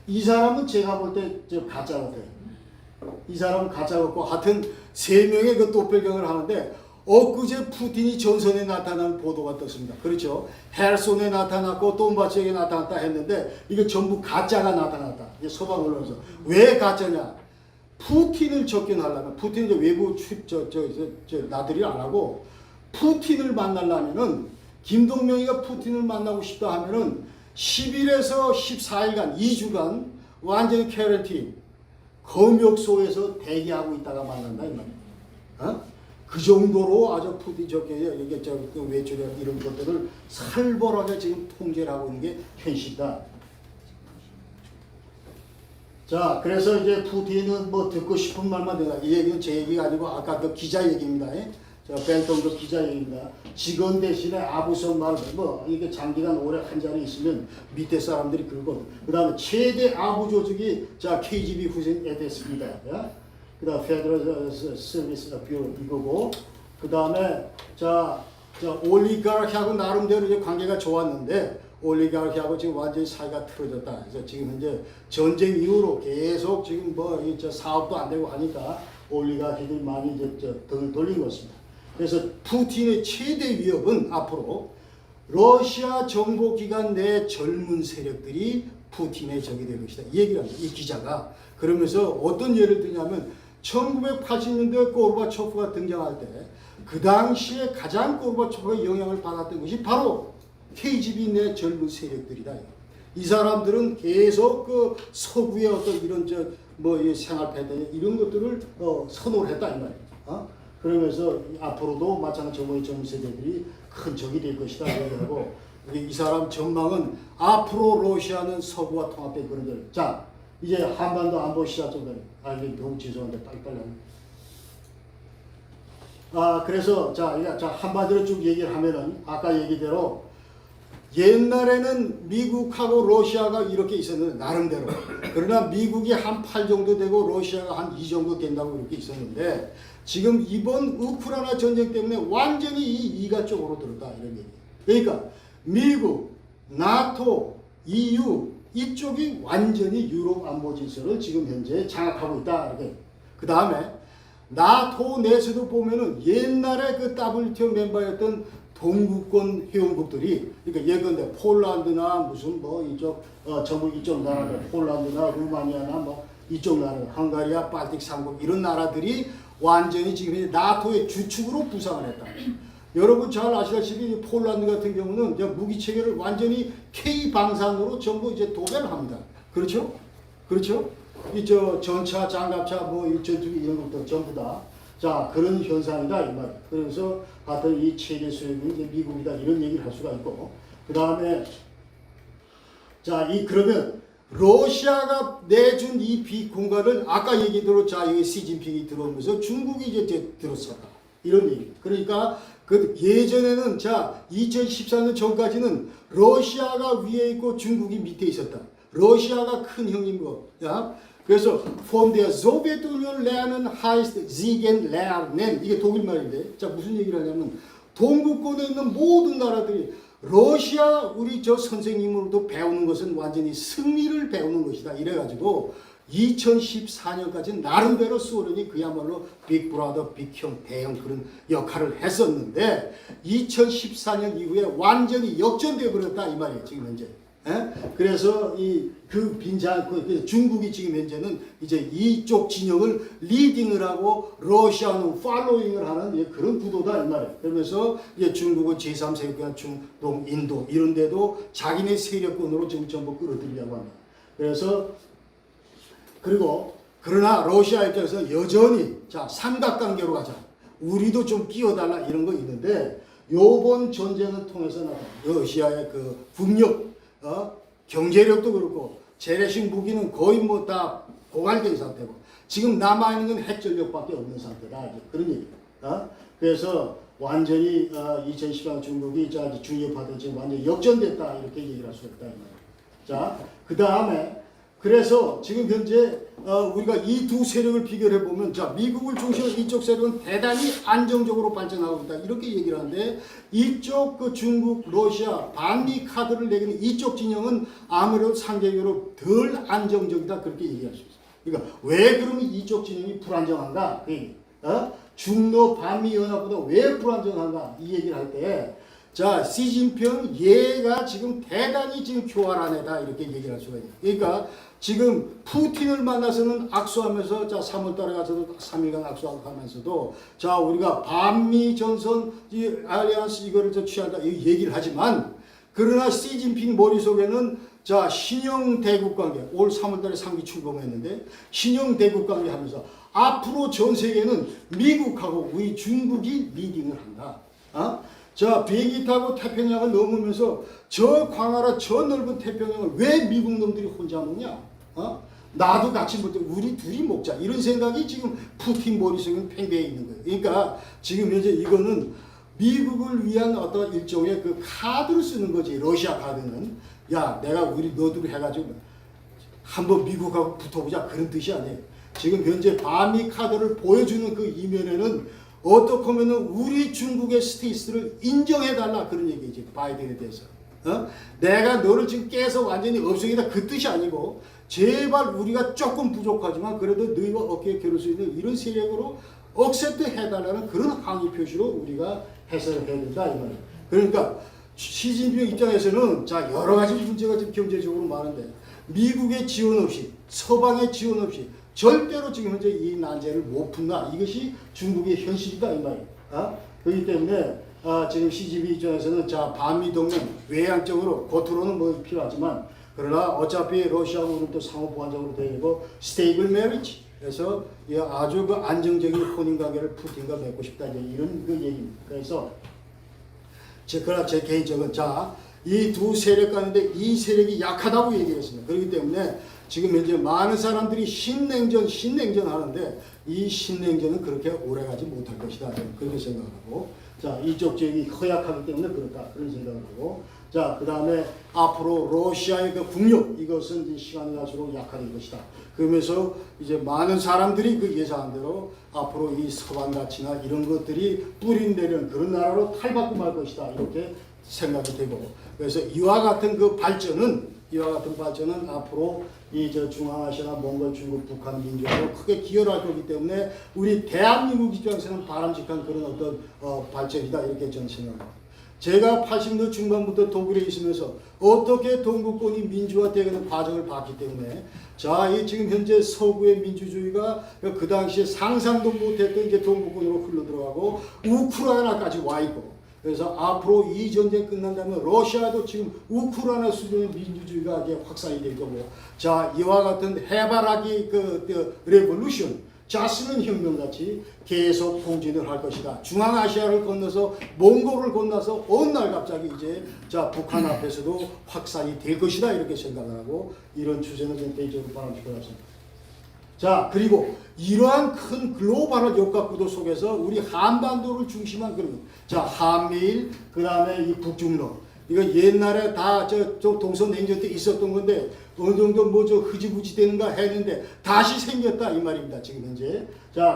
이 사람은 제가 볼 때 가짜 같아요. 이 사람은 가짜 같고 하여튼 3명의 그 도펠갱어를 하는데 엊그제 푸틴이 전선에 나타난 보도가 떴습니다. 그렇죠. 헬손에 나타났고 돈바스에 나타났다 했는데 이게 전부 가짜가 나타났다. 이게 서방 언론에서 왜 가짜냐? 푸틴을 접견하려면 푸틴 이제 외부 나들이 안 하고 푸틴을 만나려면은 김동명이가 푸틴을 만나고 싶다 하면은 10일에서 14일간 2주간 완전히 캐런틴 검역소에서 대기하고 있다가 만난다 이 말이야. 그 정도로 아주 푸틴 이게 그 외출이나 이런 것들을 살벌하게 지금 통제를 하고 있는 게 현실이다. 자, 그래서 이제 푸틴은 듣고 싶은 말만 듣는다. 이 얘기는 제 얘기가 아니고 아까 그 기자 얘기입니다. 벤통도 기자 얘기입니다. 직원 대신에 아부성 말, 이게 장기간 오래 한 자리에 있으면 밑에 사람들이 그러고, 그 다음에 최대 아부 조직이 KGB 후생 됐습니다. 그 다음 페더럴 서비스 뷰로 이거고, 그 다음에 올리가르키하고 나름대로 이제 관계가 좋았는데, 올리가르키하고 지금 완전히 사이가 틀어졌다. 그래서 지금 현재 전쟁 이후로 계속 지금 사업도 안 되고 하니까 올리가르키들이 많이 등을 돌린 것입니다. 그래서 푸틴의 최대 위협은 앞으로 러시아 정보기관 내 젊은 세력들이 푸틴의 적이 될 것이다. 이 얘기를 합니다. 이 기자가. 그러면서 어떤 예를 들냐면 1980년대 고르바초프가 등장할 때 그 당시에 가장 고르바초프가 영향을 받았던 것이 바로 KGB 내 젊은 세력들이다. 이 사람들은 계속 그 서구의 어떤 이런 생활 패턴 이런 것들을 선호를 했다 이 말이에요. 그러면서 앞으로도 마찬가지로 젊은 세대들이 큰 적이 될 것이다 얘기하고 이 사람 전망은 앞으로 러시아는 서구와 통합된 그런 들. 자, 이제 한반도 안보 시작 좀 이게 너무 죄송한데 빨리빨리 그래서 한마디로 쭉 얘기를 하면은 아까 얘기대로 옛날에는 미국하고 러시아가 이렇게 있었는데 나름대로 그러나 미국이 한 8 정도 되고 러시아가 한 2 정도 된다고 이렇게 있었는데 지금 이번 우크라이나 전쟁 때문에 완전히 이 2가 쪽으로 들었다 이런 얘기. 그러니까 미국, 나토, EU 이쪽이 완전히 유럽 안보 질서를 지금 현재 장악하고 있다 이렇게. 그 다음에 나토 내에서도 보면은 옛날에 그 WTO 멤버였던 동구권 회원국들이 그러니까 예컨대 폴란드나 무슨 전부 이쪽 나라들 폴란드나 루마니아나 이쪽 나라 헝가리아 발틱 3국 이런 나라들이 완전히 지금 나토의 주축으로 부상을 했다. 여러분 잘 아시다시피 폴란드 같은 경우는 무기 체계를 완전히 K 방산으로 전부 이제 도배를 합니다. 그렇죠? 그렇죠? 전차, 장갑차, 전투기 이런 것들 전부 다. 자, 그런 현상이다 이 말. 그래서 하여튼 이 체계 수행이 이제 미국이다 이런 얘기를 할 수가 있고. 그 다음에 그러면 러시아가 내준 이 비공간을 아까 얘기대로 여기 시진핑이 들어오면서 중국이 이제 들어섰다 이런 얘기. 그러니까 예전에는 2014년 전까지는 러시아가 위에 있고 중국이 밑에 있었다. 러시아가 큰 형인 거. 그래서 von der Sowjetunion lernen heißt siegen lernen 이게 독일 말인데 무슨 얘기를 하냐면 동구권에 있는 모든 나라들이 러시아 우리 선생님으로부터 배우는 것은 완전히 승리를 배우는 것이다 이래가지고 2014년까지 나름대로 소련이 그야말로 빅브라더 빅형 대형 그런 역할을 했었는데 2014년 이후에 완전히 역전되어 버렸다 이 말이에요 지금 현재. 예? 그래서 그 빈장 중국이 지금 현재는 이제 이쪽 진영을 리딩을 하고 러시아는 팔로잉을 하는 예, 그런 구도다 이 말이에요. 그러면서 이제 중국은 제3세계관, 중동, 인도 이런 데도 자기네 세력권으로 지금 전부 끌어들이려고 합니다. 그래서 그리고 그러나 러시아 입장에서 여전히 자 삼각관계로 가자. 우리도 좀 끼워달라 이런 거 있는데 요번 전쟁을 통해서 나타난 러시아의 그 국력, 경제력도 그렇고 재래식 무기는 거의 뭐 다 고갈된 상태고 지금 남아있는 건 핵전력밖에 없는 상태다. 그런 얘기입니다. 그래서 완전히 2010년 중국이 중립화된 지금 완전히 역전됐다 이렇게 얘기를 할 수 있다. 자, 그 다음에 그래서 지금 현재 우리가 이 두 세력을 비교해 보면 자 미국을 중심으로 이쪽 세력은 대단히 안정적으로 발전하고 있다 이렇게 얘기를 하는데 이쪽 그 중국, 러시아 반미 카드를 내기는 이쪽 진영은 아무래도 상대적으로 덜 안정적이다 그렇게 얘기할 수 있어요. 그러니까 왜 그러면 이쪽 진영이 불안정한가? 중러 반미 연합보다 왜 불안정한가? 이 얘기를 할 때. 자, 시진핑 얘가 지금 대단히 지금 교활한 애다 이렇게 얘기를 할 수가 있어요. 그러니까 지금 푸틴을 만나서는 악수하면서 자 3월달에 가서도 3일간 악수하면서도 자 우리가 반미 전선 이 알리안스 이거를 취한다 이 얘기를 하지만 그러나 시진핑 머릿속에는 자 신형 대국 관계 올 3월달에 상기 출범했는데 신형 대국 관계 하면서 앞으로 전 세계는 미국하고 우리 중국이 리딩을 한다. 자 비행기 타고 태평양을 넘으면서 저 광활한 저 넓은 태평양을 왜 미국 놈들이 혼자 먹냐? 나도 같이 먹자. 우리 둘이 먹자. 이런 생각이 지금 푸틴 머릿속에 팽배해 있는 거예요. 그러니까 지금 현재 이거는 미국을 위한 어떤 일종의 그 카드를 쓰는 거지. 러시아 카드는 야 내가 우리 너들 해가지고 한번 미국하고 붙어보자 그런 뜻이 아니에요. 지금 현재 반미 카드를 보여주는 그 이면에는 어떻게 하면은 우리 중국의 스테이스를 인정해달라 그런 얘기지 바이든에 대해서. 내가 너를 지금 깨서 완전히 없애기다 그 뜻이 아니고 제발 우리가 조금 부족하지만 그래도 너희와 어깨에 겨룰 수 있는 이런 세력으로 억셉트 해달라는 그런 항의 표시로 우리가 해석을 해야 된다 이 말이에요. 그러니까 시진핑 입장에서는 자 여러 가지 문제가 지금 경제적으로 많은데 미국의 지원 없이 서방의 지원 없이 절대로 지금 현재 이 난제를 못 푼다. 이것이 중국의 현실이다 이 말이에요. 그렇기 때문에 지금 시진핑 입장에서는 자 반미 동맹 외향적으로 겉으로는 뭐 필요하지만 그러나 어차피 러시아하고는 또 상호 보완적으로 되고 스테이블 메리지 그래서 아주 그 안정적인 혼인 관계를 푸틴과 맺고 싶다 이제 이런 그 얘기입니다. 그래서 그러나 제 개인적인 이 두 세력 가운데 이 세력이 약하다고 얘기를 했습니다. 그렇기 때문에 지금 현재 많은 사람들이 신냉전 하는데 이 신냉전은 그렇게 오래가지 못할 것이다. 그렇게 생각하고 자 이쪽 지역이 허약하기 때문에 그렇다. 그런 생각을 하고 자 그 다음에 앞으로 러시아의 그 국력 이것은 이제 시간이 갈수록 약화될 것이다. 그러면서 이제 많은 사람들이 그 예상한 대로 앞으로 이 서방 가치나 이런 것들이 뿌린내리는 그런 나라로 탈바꿈 할 것이다. 이렇게 생각이 되고 그래서 이와 같은 발전은 앞으로 이 중앙아시아나 몽골, 중국, 북한 민족으로 크게 기여할 거기 때문에 우리 대한민국 입장에서는 바람직한 그런 어떤 발전이다 이렇게 저는 생각합니다. 제가 80년대 중반부터 독일에 있으면서 어떻게 동구권이 민주화되는 과정을 봤기 때문에 이 지금 현재 서구의 민주주의가 그 당시에 상상도 못했던 이제 동구권으로 흘러들어가고 우크라이나까지 와 있고 그래서 앞으로 이 전쟁 끝난다면 러시아도 지금 우크라이나 수준의 민주주의가 이제 확산이 될 거고 자 이와 같은 해바라기 레볼루션 자스민 혁명같이 계속 통진을 할 것이다. 중앙아시아를 건너서 몽골을 건너서 어느 날 갑자기 이제 북한 앞에서도 확산이 될 것이다 이렇게 생각을 하고 이런 추세는 좀 개인적으로 바람직하다고 생각합니다. 자 그리고 이러한 큰 글로벌한 역학구도 속에서 우리 한반도를 중심한 그런 한미일 그 다음에 이 북중러 이거 옛날에 다 동서냉전 때 있었던 건데 어느 정도 흐지부지 되는가 했는데 다시 생겼다 이 말입니다. 지금 현재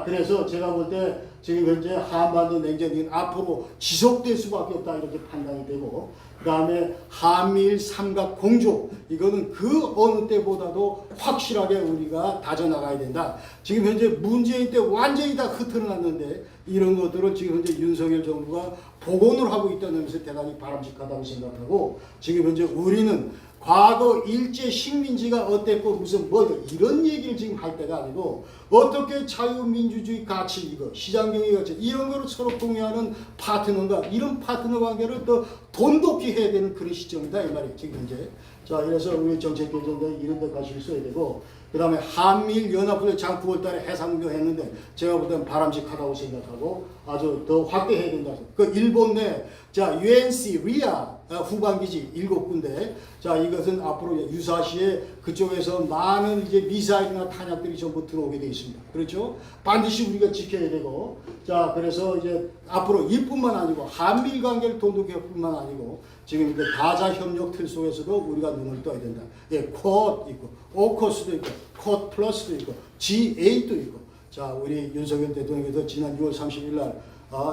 그래서 제가 볼 때 지금 현재 한반도 냉전이 앞으로 지속될 수밖에 없다 이렇게 판단이 되고 그 다음에 한미일 삼각 공조 이거는 그 어느 때보다도 확실하게 우리가 다져나가야 된다. 지금 현재 문재인 때 완전히 다 흐트러났는데 이런 것들을 지금 현재 윤석열 정부가 복원을 하고 있다는 것이 대단히 바람직하다고 생각하고 지금 현재 우리는 과거 일제 식민지가 어땠고 무슨 뭐 이런 얘기를 지금 할 때가 아니고 어떻게 자유민주주의 가치 이거 시장경제 가치 이런 거를 서로 공유하는 파트너가 이런 파트너 관계를 더 돈독히 해야 되는 그런 시점이다 이 말이에요 지금 현재. 자 그래서 우리 정책개정대 이런 데 가실 써야 되고 그 다음에 한미일 연합을 장 9월달에 해상도 했는데 제가 볼 때는 바람직하다고 생각하고 아주 더 확대해야 된다. 그 일본 내 자 UNC 리아 후방기지 7군데 자 이것은 앞으로 유사시에 그쪽에서 많은 이제 미사일이나 탄약들이 전부 들어오게 되어 있습니다. 그렇죠? 반드시 우리가 지켜야 되고 자 그래서 이제 앞으로 이뿐만 아니고 한미일 관계를 돈독할 뿐만 아니고 지금 이제 다자 협력 틀 속에서도 우리가 눈을 떠야 된다. 예, 쿼드 있고 오커스도 있고 쿼드 플러스도 있고 G8도 있고 자 우리 윤석열 대통령께서 지난 6월 30일 날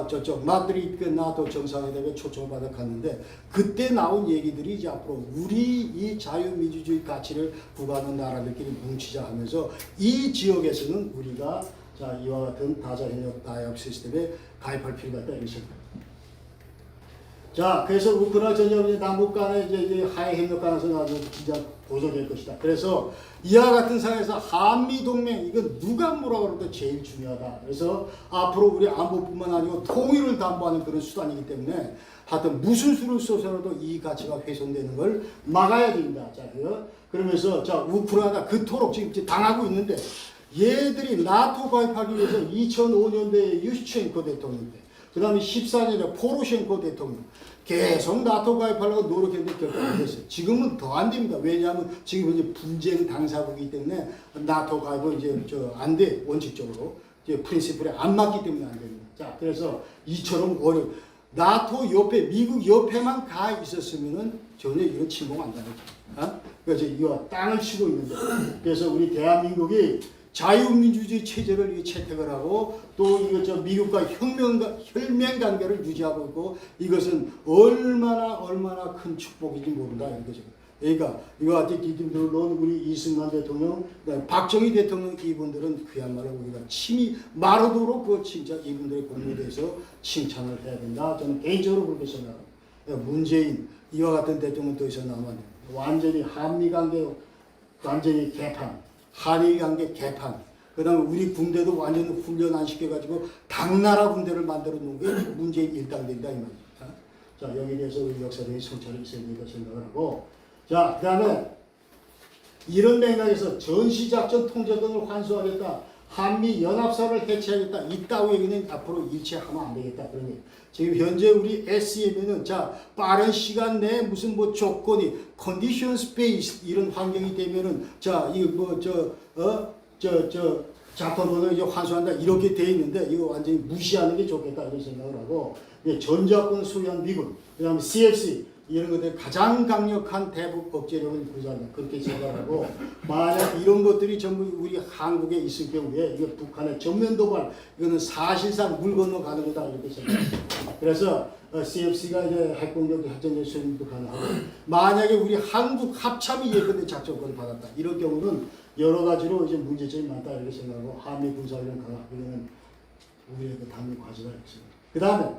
저쪽 마드리드 나토 정상회담에 초청을 받아 갔는데 그때 나온 얘기들이 이제 앞으로 우리 이 자유민주주의 가치를 구가하는 나라들끼리 뭉치자 하면서 이 지역에서는 우리가 자 이와 같은 다자협력 다이얼 시스템에 가입할 필요가 있다 이렇게 생각합니다. 자, 그래서 우크라이나 전쟁이 남북 간의 이제 하해 협력 가능성이 아주 진짜 보존될 것이다. 그래서 이와 같은 상황에서 한미 동맹 이건 누가 뭐라 그래도 제일 중요하다. 그래서 앞으로 우리 안보뿐만 아니고 통일을 담보하는 그런 수단이기 때문에 하여튼 무슨 수를 써서라도 이 가치가 훼손되는 걸 막아야 된다. 자, 그러면서 자 우크라이나 그토록 지금 당하고 있는데 얘들이 나토 가입하기 위해서 2005년도에 유시첸코 대통령 때, 그 다음에 14년에 포로셴코 대통령 계속 나토 가입하려고 노력했는데 결국 안 됐어요. 지금은 더 안 됩니다. 왜냐하면 지금 이제 분쟁 당사국이기 때문에 나토 가입은 이제 안 돼. 원칙적으로 이제 프린시플에 안 맞기 때문에 안 됩니다. 자, 그래서 이처럼 나토 옆에 미국 옆에만 가 있었으면은 전혀 이런 침공 안 당했죠. 그래서 이거 땅을 치고 있는데 그래서 우리 대한민국이 자유민주주의 체제를 채택을 하고 또 이거 미국과 혈맹 관계를 유지하고 있고 이것은 얼마나 큰 축복인지 모른다 이런 거죠. 그러니까 이와 같이 물론 우리 이승만 대통령, 박정희 대통령 이분들은 그야말로 우리가 침이 마르도록 그 진짜 이분들의 공로에 대해서 칭찬을 해야 된다. 저는 개인적으로 그렇게 생각합니다. 문재인 이와 같은 대통령 더 이상 나오면 완전히 한미 관계 완전히 개판. 한일 관계 개판, 그 다음에 우리 군대도 완전 훈련 안 시켜가지고 당나라 군대를 만들어 놓은 게 문재인 일당들이다 이 말입니다. 자 여기에 대해서 우리 역사적인 성찰이 있어야 된다 생각을 하고 자 그 다음에 이런 맥락에서 전시작전 통제권을 환수하겠다, 한미 연합사를 해체하겠다 이따위 얘기는 앞으로 일체하면 안 되겠다 그런 얘기. 지금 현재 우리 SCM에는 자 빠른 시간 내에 무슨 뭐 조건이 컨디션 스페이스 이런 환경이 되면은 자 이거 뭐 자본을 이제 환수한다 이렇게 돼 있는데 이거 완전히 무시하는 게 좋겠다 이런 생각을 하고 전자권 소유한 미군 그다음에 CFC 이런 것들 가장 강력한 대북 억제력을 구사한다 그렇게 생각하고 만약 이런 것들이 전부 우리 한국에 있을 경우에 이거 북한의 전면 도발 이거는 사실상 물 건너 가는 거다 이렇게 생각합니다. 그래서 CFC가 이제 핵공격 핵전쟁 수행도 가능하고 만약에 우리 한국 합참이 예컨대 작전권을 받았다 이런 경우는 여러 가지로 이제 문제점이 많다 이렇게 생각하고 한미 군사훈련 강화하기는 우리의 그 당면 과제가 있습니다. 그 다음에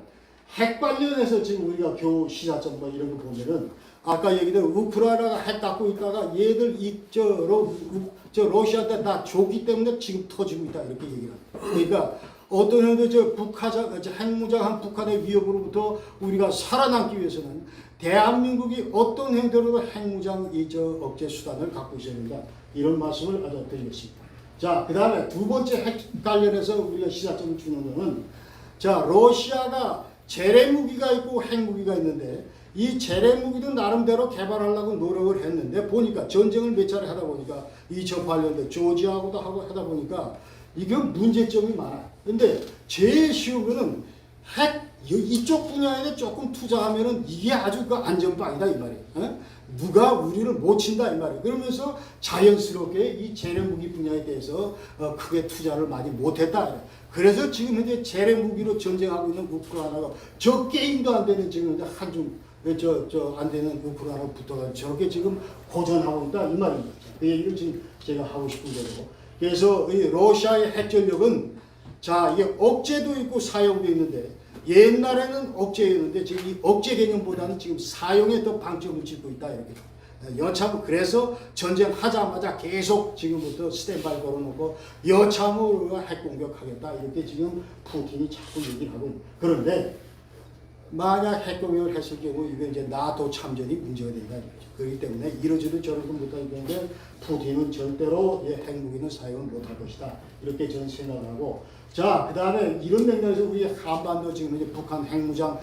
핵 관련해서 지금 우리가 교우 시사점 뭐 이런 거 보면은 아까 얘기된 우크라이나가 핵 갖고 있다가 얘들 러시아한테 다 줬기 때문에 지금 터지고 있다 이렇게 얘기를 합니다. 그러니까 어떤 형도 핵무장한 북한의 위협으로부터 우리가 살아남기 위해서는 대한민국이 어떤 형태로도 핵무장 억제 수단을 갖고 있어야 된다 이런 말씀을 아주 드리겠습니다. 자, 그 다음에 두 번째 핵 관련해서 우리가 시사점을 주는 것은 자 러시아가 재래무기가 있고 핵무기가 있는데 이 재래무기도 나름대로 개발하려고 노력을 했는데 보니까 전쟁을 몇 차례 하다 보니까 2008년도에 조지아하고도 하고 하다 보니까 이건 문제점이 많아. 근데 제일 쉬운 거는 핵 이쪽 분야에 조금 투자하면은 이게 아주 그 안전빵이다 이 말이에요. 누가 우리를 못 친다 이 말이에요. 그러면서 자연스럽게 이 재래무기 분야에 대해서 크게 투자를 많이 못했다. 그래서 지금 현재 재래무기로 전쟁하고 있는 우크라이나가 저 게임도 안 되는 지금 현재 한중 안 되는 우크라이나가 붙어가지고 저렇게 지금 고전하고 있다 이 말입니다. 그 얘기를 지금 제가 하고 싶은 거고. 그래서 이 러시아의 핵전력은 자 이게 억제도 있고 사용도 있는데 옛날에는 억제였는데 지금 이 억제 개념보다는 지금 사용에 더 방점을 찍고 있다 이렇게. 여차하면 그래서 전쟁하자마자 계속 지금부터 스탠바이 걸어놓고 여차하면 핵공격하겠다 이렇게 지금 푸틴이 자꾸 얘기를 하고 있는. 그런데 만약 핵공격을 했을 경우 이게 이제 나토 참전이 문제가 된다 이거죠. 그렇기 때문에 이러지도 저러지도 못하기 때문에 푸틴은 절대로 핵무기는 사용을 못할 것이다 이렇게 저는 생각하고. 자, 그 다음에 이런 맥락에서 우리 한반도 지금 이제 북한 핵무장,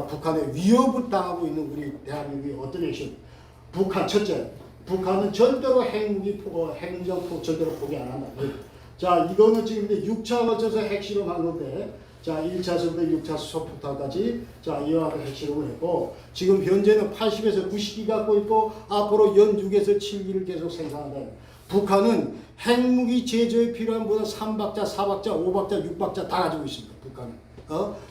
북한의 위협을 당하고 있는 우리 대한민국이 어떤 액션? 북한 첫째, 북한은 절대로 핵무장 절대로 포기 안 한다. 자, 이거는 지금 이제 6차 거쳐서 핵실험한 건데, 자, 1차서부터 6차 소폭탄까지, 자, 이와 같은 핵실험을 했고, 지금 현재는 80에서 90기 갖고 있고, 앞으로 연 6에서 7기를 계속 생산한다. 북한은 핵무기 제조에 필요한 보다 3박자, 4박자, 5박자, 6박자 다 가지고 있습니다. 북한은.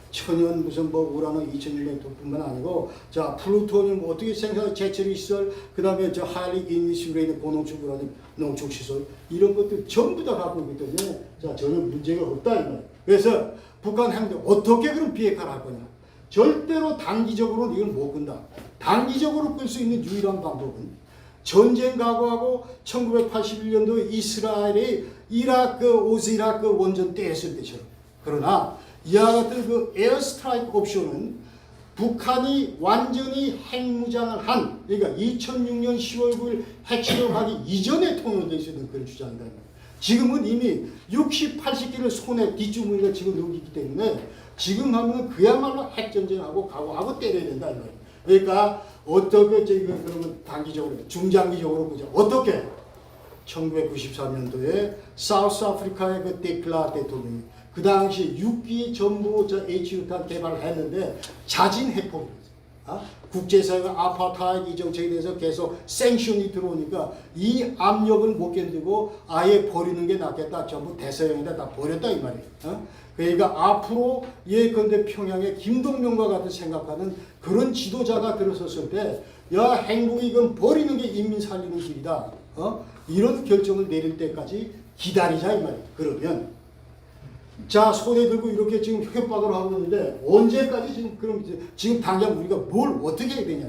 천연 무슨 뭐 우라는 2001년뿐만 아니고, 자, 플루토늄 어떻게 생산 제철 시설, 그 다음에 저 하이리 인미시브레이드 고농축 우라늄 농축 시설 이런 것들 전부 다 갖고 있기 때문에 자 전혀 문제가 없다 이 말. 그래서 북한 핵무기 어떻게 그런 비핵화를 할 거냐? 절대로 단기적으로는 이걸 못 끈다. 단기적으로 끌 수 있는 유일한 방법은 전쟁 각오하고 1981년도 이스라엘이 오스이라크 원전 떼었을 때처럼. 그러나 이와 같은 그 에어스트라이크 옵션은 북한이 완전히 핵무장을 한, 그러니까 2006년 10월 9일 핵실험하기 이전에 통용될 수 있는 그런 주장이다. 지금은 이미 60, 80기를 손에 뒷주머니가 지금 누기기 때문에 지금 하면 그야말로 핵전쟁하고 각오하고 때려야 된다. 그러니까 어떻게 지금 그러면 단기적으로, 중장기적으로 보자. 어떻게? 1993년도에 사우스 아프리카의 그 데클라 대통령이 그 당시 6기 전부 저 H유탄 개발을 했는데 자진 핵폭입니다. 국제사회가 아파트하이드 정책에 대해서 계속 생션이 들어오니까 이 압력을 못 견디고 아예 버리는 게 낫겠다. 전부 대서양에다 다 버렸다 이 말이에요. 그러니까 앞으로 예컨대 평양에 김동명과 같은 생각하는 그런 지도자가 들어섰을 때 야 핵무기 이건 버리는 게 인민 살리는 길이다. 이런 결정을 내릴 때까지 기다리자 이 말이에요. 그러면 자, 손에 들고 이렇게 지금 협박을 하고 있는데 언제까지 지금 그럼 지금 당장 우리가 뭘 어떻게 해야 되냐.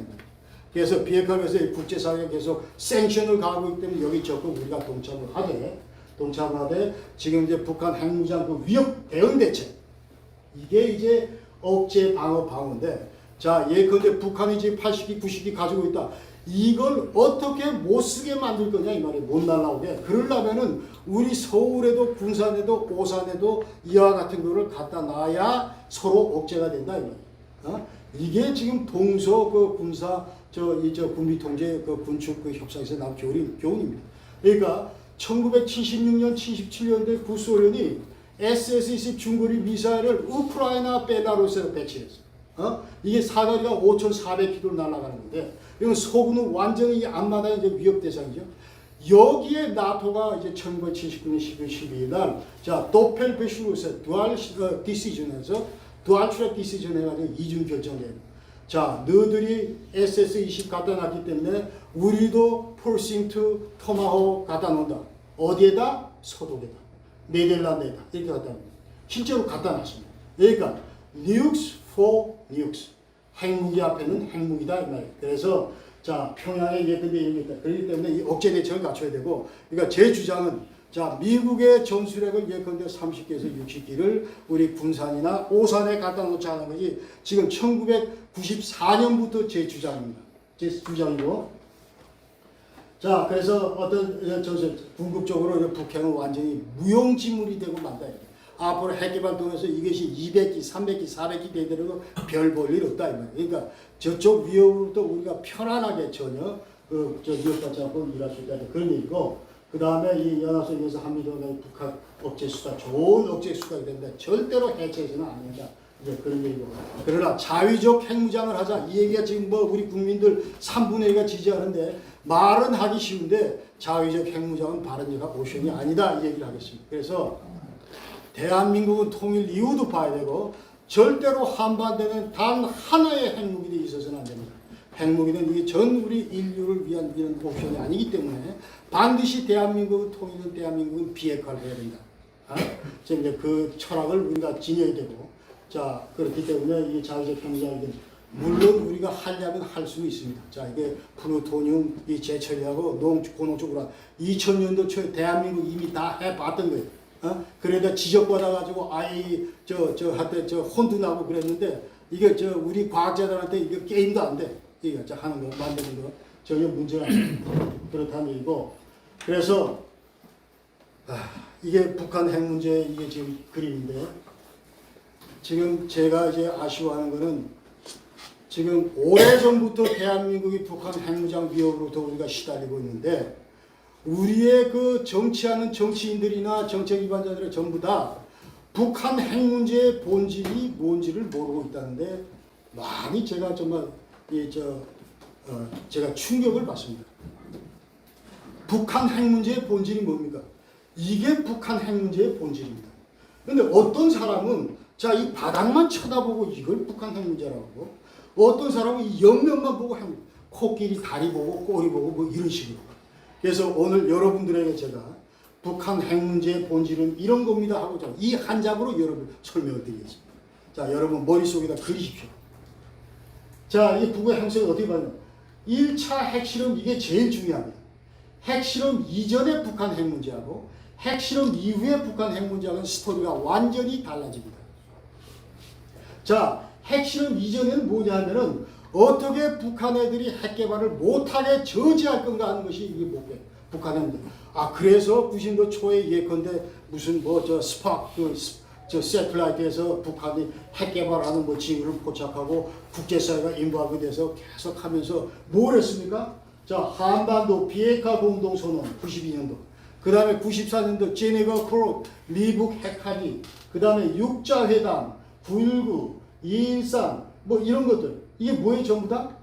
그래서 비핵화에서 국제사회가 계속 생션을 가하고 있기 때문에 여기 적극 우리가 동참을 하되 지금 이제 북한 핵무장 그 위협 대응 대책 이게 이제 억제 방어인데 자, 예컨대 북한이 지금 80기, 90기 가지고 있다. 이걸 어떻게 못 쓰게 만들 거냐 이 말이에요. 못 날라오게. 그러려면은 우리 서울에도 군산에도 오산에도 이와 같은 거를 갖다 놔야 서로 억제가 된다 이 말이에요. 이게 지금 동서 그 군사 군비 통제 그 군축 그 협상에서 나온 교훈입니다. 그러니까 1976년, 77년대 구소련이 SS-20 중거리 미사일을 우크라이나 베라루스에 배치했어요. 이게 사거리가 5,400km 날아가는 건데, 이건 서구는 완전히 앞마당이 이제 위협 대상이죠. 여기에 나토가 이제 1979년 12월 12일 날, 자, 도펠베슈루스 두알 디시전에서, 두알 트랙 디시전 해가지고 이중 결정돼요. 자, 너희들이 SS-20 갖다 놨기 때문에 우리도 폴싱투 토마호 갖다 놓는다. 어디에다? 서독에다. 네덜란드에다. 이렇게 갖다 놨습니다. 실제로 갖다 놨습니다. 그러니까, 뉴스 for nukes. 핵무기 앞에는 핵무기다 이 말이에요. 그래서 자 평양에 예컨대 이런 게 있다. 그렇기 때문에 이 억제 대책을 갖춰야 되고, 그러니까 제 주장은 자 미국의 전술핵을 예컨대 30기에서 60기를 우리 군산이나 오산에 갖다 놓자 하는 것이 지금 1994년부터 제 주장입니다. 제 주장이고. 자 그래서 어떤 전술 궁극적으로 북핵은 완전히 무용지물이 되고 만다. 앞으로 핵개발 통해서 이것이 200기, 300기, 400기 되더라도 별 볼 일 없다 이 말이에요. 그러니까 저쪽 위협으로부터 우리가 편안하게 전혀 위협받지 않고 일할 수 있다 그런 얘기고, 그 다음에 이 연합선에서 한미동맹 북한 억제 수사 좋은 억제 수사가 된다. 절대로 해체해서는 안 된다. 이제 그런 얘기고. 그러나 자위적 핵무장을 하자 이 얘기가 지금 뭐 우리 국민들 3분의 1가 지지하는데 말은 하기 쉬운데 자위적 핵무장은 바른지가 옵션이 아니다 이 얘기를 하겠습니다. 그래서 대한민국은 통일 이유도 봐야 되고 절대로 한반도는 단 하나의 핵무기도 있어서는 안 됩니다. 핵무기는 이게 전 우리 인류를 위한 이런 옵션이 아니기 때문에 반드시 대한민국은 통일은 대한민국은 비핵화를 해야 된다. 이제 그 철학을 우리가 지녀야 되고, 자, 그렇기 때문에 이 자위적 핵무장이 물론 우리가 하려면 할 수는 있습니다. 자, 이게 플루토늄 이 재처리하고 고농 쪽으로 2000년도 초에 대한민국 이미 다 해봤던 거예요. 그래다 지적받아가지고 한때 혼도 나고 그랬는데 이게 우리 과학자들한테 이게 게임도 안 돼. 이게 하는 거 만드는 거 전혀 문제가 안 돼. 그렇다는 얘기고. 그래서 이게 북한 핵 문제 이게 지금 그림인데 지금 제가 이제 아쉬워하는 거는 지금 오래전부터 대한민국이 북한 핵무장 위협으로부터 우리가 시달리고 있는데 우리의 그 정치하는 정치인들이나 정책 기관자들이 전부 다 북한 핵 문제의 본질이 뭔지를 모르고 있다는데 많이 제가 정말 제가 충격을 받습니다. 북한 핵 문제의 본질이 뭡니까? 이게 북한 핵 문제의 본질입니다. 그런데 어떤 사람은 자, 이 바닥만 쳐다보고 이걸 북한 핵 문제라고 하고 어떤 사람은 이 옆면만 보고 코끼리 다리 보고 꼬리 보고 뭐 이런 식으로. 그래서 오늘 여러분들에게 제가 북한 핵 문제의 본질은 이런 겁니다 하고 이 한 장으로 여러분 설명을 드리겠습니다. 자, 여러분 머릿속에다 그리십시오. 자, 이 북의 행성이 어떻게 봤냐? 1차 핵실험 이게 제일 중요합니다. 핵실험 이전의 북한 핵 문제하고 핵실험 이후의 북한 핵 문제하고는 스토리가 완전히 달라집니다. 자, 핵실험 이전에는 뭐냐면은 어떻게 북한 애들이 핵 개발을 못하게 저지할 건가 하는 것이 이게 목표. 북한의 문제. 그래서 90도 초에 예컨대 무슨 세틀라이트에서 북한이 핵 개발하는 징후를 포착하고 국제사회가 인부하게 돼서 계속 하면서 뭘 했습니까? 자, 한반도 비핵화 공동선언 92년도. 그 다음에 94년도 제네바 크로 미국 핵합의. 그 다음에 육자회담 9.19 2.13 뭐 이런 것들. 이게 뭐예요 전부 다?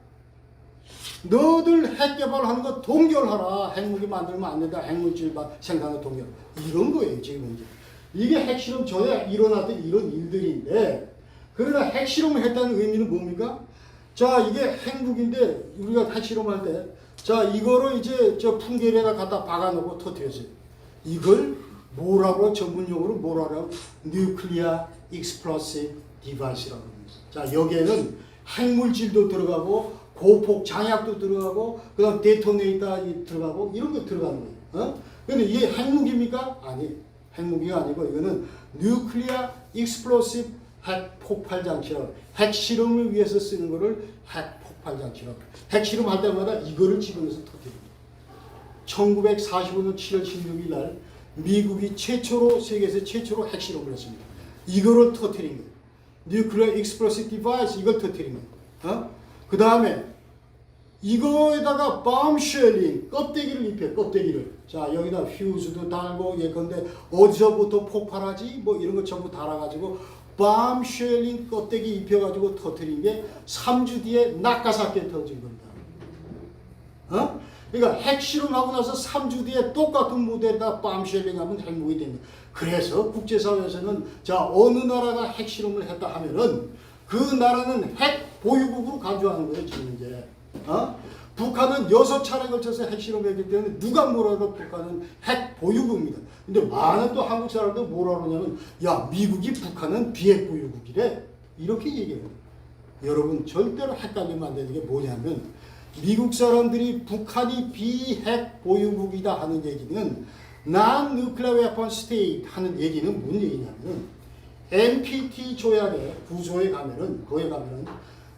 너들 핵 개발하는 거 동결하라. 핵무기 만들면 안 된다. 핵물질 생산을 동결. 이런 거예요 지금 이제. 이게 핵실험 전에 일어났던 이런 일들인데 그러나 핵실험을 했다는 의미는 뭡니까? 자, 이게 핵무기인데 우리가 핵실험할 때 자, 이거를 이제 풍계리에다 갖다 박아놓고 터뜨렸어요. 이걸 뭐라고 전문용어로 뭐라고 Nuclear Explosive Device라고 합니다. 자, 여기에는 핵물질도 들어가고 고폭 장약도 들어가고 그다음 데토네이터 들어가고 이런 거 들어가는 거예요. 근데 이게 핵무기입니까? 아니, 핵무기가 아니고 이거는 Nuclear Explosive 핵 폭발 장치라고. 핵실험을 위해서 쓰는 거를 핵 폭발 장치라고. 핵실험 할 때마다 이거를 집어넣어서 터뜨립니다. 1945년 7월 16일 날 미국이 세계에서 최초로 핵실험을 했습니다. 이거를 터뜨린 거예요. Nuclear Explosive Device 이걸 터뜨린 거예요. 그 다음에 이거에다가 bomb shelling 껍데기를 입혀요. 껍데기를. 자, 여기다 퓨즈도 달고 예컨대 어디서부터 폭발하지 뭐 이런 거 전부 달아가지고 bomb shelling 껍데기 입혀가지고 터뜨린 게 3주 뒤에 나가사키에 터진 겁니다. 그러니까 핵실험하고 나서 3주 뒤에 똑같은 모델에다 bomb shelling 하면 핵무기 됩니다. 그래서 국제사회에서는 자, 어느 나라가 핵실험을 했다 하면은 그 나라는 핵 보유국으로 간주하는 거예요 지금 이제. 북한은 6차례에 걸쳐서 핵실험을 했기 때문에 누가 뭐라도 북한은 핵 보유국입니다. 근데 많은 또 한국 사람들 뭐라 그러냐면 야, 미국이 북한은 비핵 보유국이래 이렇게 얘기해요. 여러분 절대로 헷갈리면 안 되는 게 뭐냐면 미국 사람들이 북한이 비핵 보유국이다 하는 얘기는 Non-Nuclear Weapon State 하는 얘기는 뭔 얘기냐면 NPT 조약의 구조에 가면은 거기에 가면은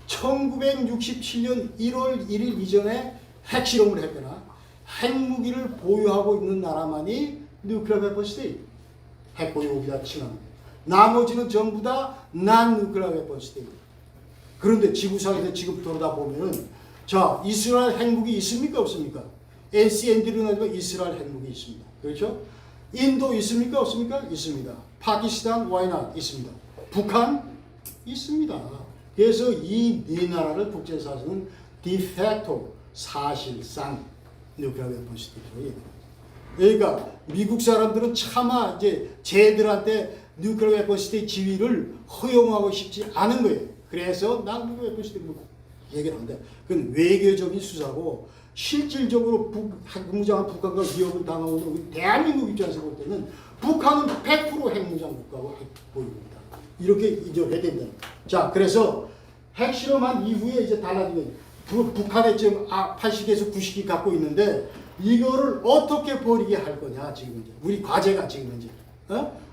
1967년 1월 1일 이전에 핵실험을 했거나 핵무기를 보유하고 있는 나라만이 Nuclear Weapon State 핵 보유국이다 칭합니다. 나머지는 전부 다 Non-Nuclear Weapon State. 그런데 지구상에서 지금 돌아다 보면은 자, 이스라엘 핵무기 있습니까 없습니까? NCND로 나지만 이스라엘 핵무기 있습니다. 그렇죠? 인도 있습니까 없습니까? 있습니다. 파키스탄 why not? 있습니다. 북한 있습니다. 그래서 이 네 나라를 국제사회는 디팩토 사실상 누클리어 웨폰 시스템으로 얘기합니다. 그러니까 미국 사람들은 차마 이제 쟤들한테 누클리어 웨폰 시스템 지위를 허용하고 싶지 않은 거예요. 그래서 난 누클리어 웨폰 시스템 얘기를 하는데 그건 외교적인 수사고 실질적으로 핵무장한 북한과 위협을 당하고 있는 우리 대한민국 입장에서 볼 때는 북한은 100% 핵무장 국가고 핵 보유국이다. 이렇게 인정해야 된다. 자, 그래서 핵실험한 이후에 이제 달라진 거죠. 북한에 지금 80에서 90기 갖고 있는데 이거를 어떻게 버리게 할 거냐 지금 이제 우리 과제가 지금 이제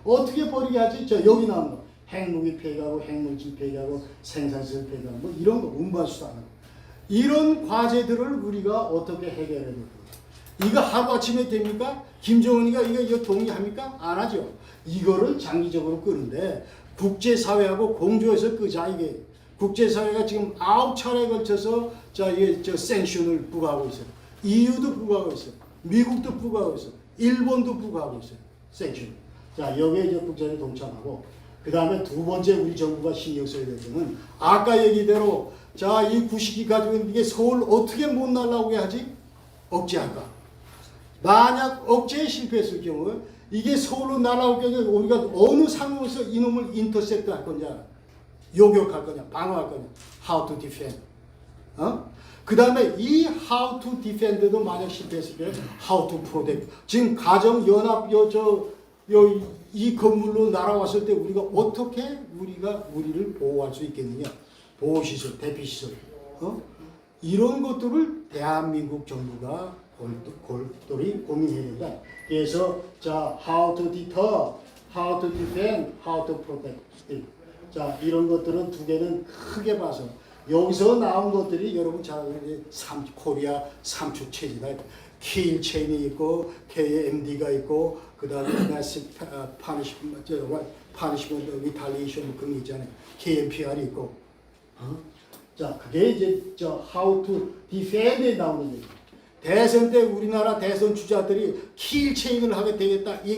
어떻게 버리게 하지? 저 여기 나온 거 핵무기 폐기하고 핵물질 폐기하고 생산시설 폐기하고 뭐 이런 거 운반수단 이런 과제들을 우리가 어떻게 해결해야 될까? 이거 하루아침에 됩니까? 김정은이가 이거 동의합니까? 안 하죠. 이거를 장기적으로 끄는데 국제사회하고 공조해서 끄자 이게. 국제사회가 지금 9차례에 걸쳐서 이게 생션을 부과하고 있어요. EU도 부과하고 있어요. 미국도 부과하고 있어요. 일본도 부과하고 있어요. 생션. 자, 여기에 이제 국제사회 동참하고 그 다음에 두 번째 우리 정부가 신경 써야 될 점은 아까 얘기대로 자, 이 90기 가지고 이게 서울 어떻게 못 날라오게 하지? 억제할까? 만약 억제에 실패했을 경우에 이게 서울로 날아오게 되면 우리가 어느 상황에서 이놈을 인터셉트 할 건지 알아? 요격할 거냐, 방어할 거냐, how to defend. 그 다음에 이 how to defend도 만약 실패했을 때 how to protect. 지금 가정연합 이 건물로 날아왔을 때 우리가 어떻게 우리를 보호할 수 있겠느냐. 보호시설, 대피시설. 이런 것들을 대한민국 정부가 골똘히 고민해야 된다. 그래서 자, how to deter, how to defend, how to protect. 자, 이런 것들은 두 개는 크게 봐서 여기서 나온 것들이 여러분 잘 아는 코리아 3축 체제다. 킬 체인이 있고 KMD가 있고 그 다음에 파니시먼트 리탈리에이션 그런 게 있잖아요. KMPR이 있고 자, 그게 이제 how to defend에 나오는 얘기. 대선 때 우리나라 대선 주자들이 킬 체인을 하게 되겠다 이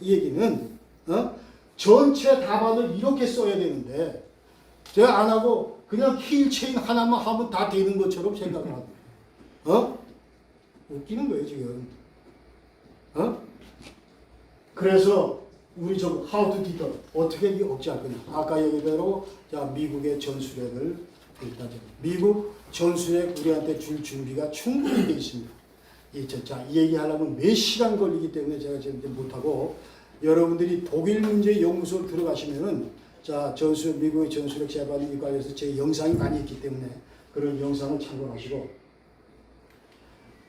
얘기는 전체 답안을 이렇게 써야 되는데 제가 안 하고 그냥 킬 체인 하나만 하면 다 되는 것처럼 생각을 하고 웃기는 거예요 지금. 그래서 우리 좀 how to deter 어떻게 이게 억제할 거냐. 아까 얘기대로 자, 미국의 전술핵을 일단 미국 전술핵 우리한테 줄 준비가 충분히 되어 있습니다. 이 얘기하려면 몇 시간 걸리기 때문에 제가 지금 못하고 여러분들이 독일 문제 연구소 들어가시면은 자, 미국의 전술핵 재반에 관해서 제 영상이 많이 있기 때문에 그런 영상을 참고하시고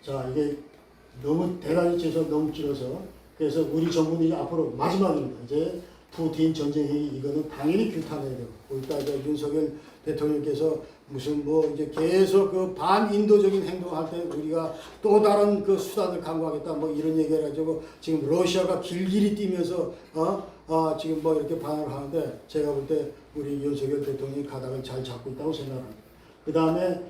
자, 이게 너무 대단히 너무 길어서 그래서 우리 정부는 앞으로 마지막입니다. 이제 푸틴 전쟁이 이거는 당연히 규탄해야 되고 거기다 이제 윤석열 대통령께서 무슨 이제 계속 그 반인도적인 행동할 때 우리가 또 다른 그 수단을 강구하겠다 이런 얘기를 가지고 지금 러시아가 길길이 뛰면서 지금 이렇게 반응을 하는데 제가 볼 때 우리 윤석열 대통령이 가닥을 잘 잡고 있다고 생각합니다. 그 다음에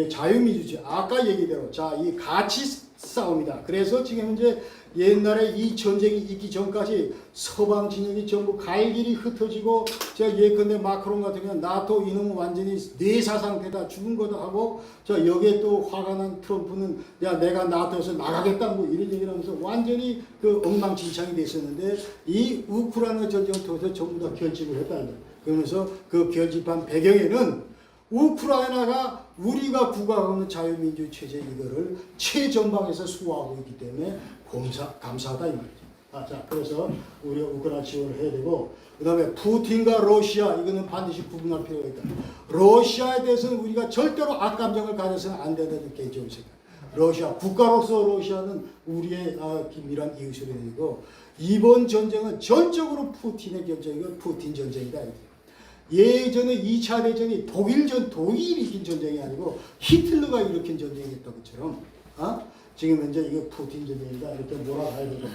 자유민주주의 아까 얘기대로 자, 이 가치 싸움이다. 그래서 지금 이제 옛날에 이 전쟁이 있기 전까지 서방 진영이 전부 갈 길이 흩어지고 자, 예컨대 마크롱 같은 경우는 나토 이놈은 완전히 뇌사 상태다 죽은 거다 하고 자, 여기에 또 화가 난 트럼프는 야, 내가 나토에서 나가겠다 이런 얘기를 하면서 완전히 그 엉망진창이 됐었는데 이 우크라이나 전쟁을 통해서 전부 다 결집을 했다. 그러면서 그 결집한 배경에는 우크라이나가 우리가 구가하는 자유민주 체제 이거를 최전방에서 수호하고 있기 때문에 감사하다 이 말이죠. 자, 그래서 우리가 우크라이나 지원을 해야 되고 그 다음에 푸틴과 러시아 이거는 반드시 구분할 필요가 있다. 러시아에 대해서는 우리가 절대로 악감정을 가져서는 안 된다는 개인적인 생각. 러시아 국가로서 러시아는 우리의 긴밀한 이웃이 되고 이번 전쟁은 전적으로 푸틴의 전쟁이고 푸틴 전쟁이다. 예전에 2차 대전이 독일이 일으킨 전쟁이 아니고 히틀러가 일으킨 전쟁이었던 것처럼 지금 현재 이게 푸틴 전쟁이다 이렇게 몰아가야 되겠다.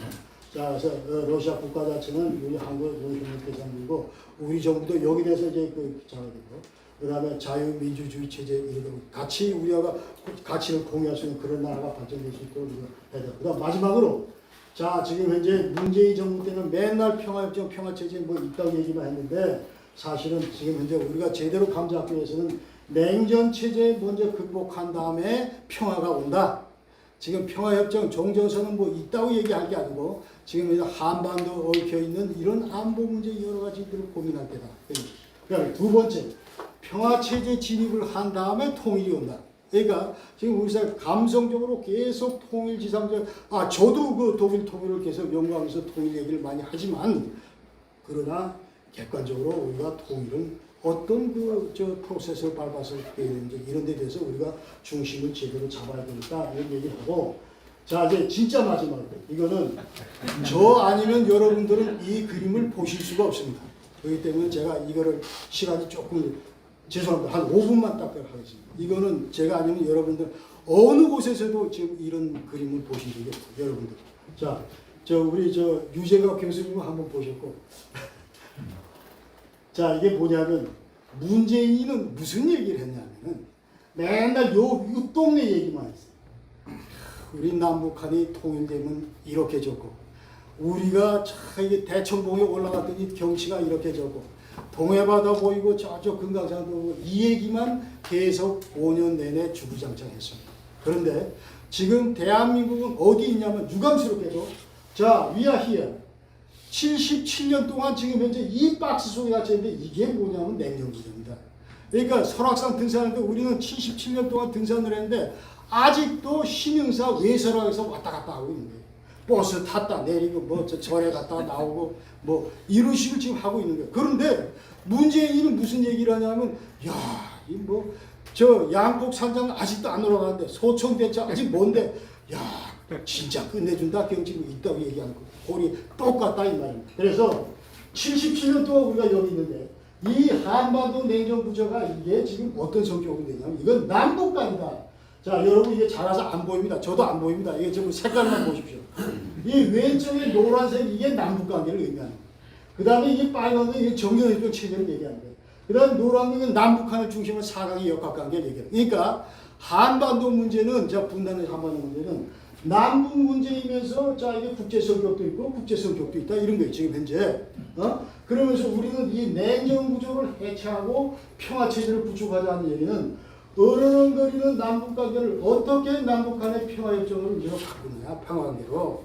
자, 그래서 러시아 국가 자체는 우리 한국 대상이고 우리 정부도 여기 대해서 이제 잘해야 되고 그 다음에 자유민주주의 체제 이런 같이 우리가 가치를 공유할 수 있는 그런 나라가 발전될 수 있도록 해야 되고 그 다음 마지막으로 자, 지금 현재 문재인 정부 때는 맨날 평화협정 평화체제 있다고 얘기만 했는데 사실은 지금 현재 우리가 제대로 감지하기 위해서는 냉전 체제 먼저 극복한 다음에 평화가 온다. 지금 평화협정 종전선언 있다고 얘기할 게 아니고 지금 한반도 얽혀 있는 이런 안보 문제 여러 가지들을 고민할 때다. 그러니까 두 번째 평화 체제 진입을 한 다음에 통일이 온다. 그러니까 지금 우리 사회 감성적으로 계속 통일 지상적 저도 그 독일 통일을 계속 연구하면서 통일 얘기를 많이 하지만 그러나 객관적으로 우리가 통일은 어떤 프로세스를 밟아서 어떻게 되는지 이런 데 대해서 우리가 중심을 제대로 잡아야 되니까 이런 얘기를 하고, 자 이제 진짜 마지막으로 이거는 저 아니면 여러분들은 이 그림을 보실 수가 없습니다. 그렇기 때문에 제가 이거를 시간이 조금 죄송합니다. 한 5분만 딱 하겠습니다. 이거는 제가 아니면 여러분들 어느 곳에서도 지금 이런 그림을 보신 적이 없어요. 여러분들. 자, 우리 유재가 교수님은 한번 보셨고, 자 이게 뭐냐면 문재인은 무슨 얘기를 했냐면은 맨날 요 동네 얘기만 했어요. 우리 남북한이 통일되면 이렇게 좋고, 우리가 이게 대청봉에 올라갔더니 경치가 이렇게 좋고, 동해바다 보이고 저쪽 금강산도 보이고, 이 얘기만 계속 5년 내내 주구장창했습니다. 그런데 지금 대한민국은 어디 있냐면 유감스럽게도 자 we are here 77년 동안 지금 현재 이 박스 속에 갇혀 있는데 이게 뭐냐면 냉정부조입니다. 그러니까 설악산 등산하는데 우리는 77년 동안 등산을 했는데 아직도 신흥사 외설악에서 왔다 갔다 하고 있는 거예요. 버스 탔다 내리고 뭐 절에 갔다 나오고 뭐 이런 식을 지금 하고 있는 거예요. 그런데 문재인은 무슨 얘기를 하냐면 양복 산장 아직도 안 올라가는데 소청대차 아직 뭔데 진짜 끝내준다 경치고 있다고 얘기하는 거 꼴이 똑같다 이 말입니다. 그래서 77년 동안 우리가 여기 있는데 이 한반도 냉정부조가 이게 지금 어떤 성격이 되냐면 이건 남북관이다. 자 여러분 이게 잘라서 안 보입니다. 저도 안 보입니다. 이게 지금 색깔만 보십시오. 이 왼쪽에 노란색 이게 남북관계를 의미하는 거예요. 그 다음에 이게 빨간 건 이게 정전협정 체제를 얘기하는 거예요. 그 다음에 노란 건 남북한을 중심으로 4강의 역학관계를 얘기해요. 그러니까 한반도 문제는 분단의 한반도 문제는 남북 문제이면서 이게 국제 성격도 있고 국제 성격도 있다 이런 거예요. 지금 현재 그러면서 우리는 이 냉정 구조를 해체하고 평화 체제를 구축하자는 얘기는 어른거리는 남북 관계를 어떻게 남북한의 평화 협정으로 문제로 바꾸느냐 평화 관계로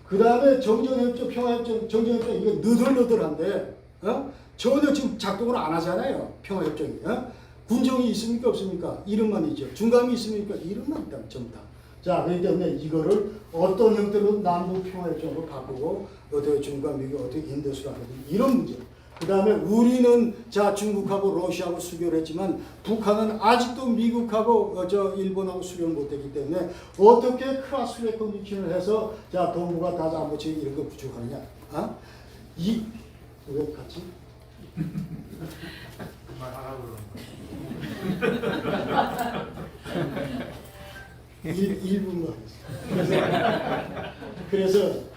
그 다음에 정전협정 평화협정 정전협정 이거 너덜너덜한데 전혀 지금 작동을 안 하잖아요. 평화협정이 군정이 있습니까 없습니까? 이름만 있죠. 중감이 있습니까? 이름만 있다 전부 다. 자, 그렇기 때문에 이거를 어떤 형태로 남북 평화협정으로 바꾸고 어떻게 중국과 미국 어떻게 인도수를 하든지 이런 문제. 그 다음에 우리는 중국하고 러시아하고 수교를 했지만 북한은 아직도 미국하고 일본하고 수교를 못했기 때문에 어떻게 크로스 레코니션을 해서 동북아 다자보체 이런 거 구축하느냐. 왜 같이? 말하라고 1분만 그래서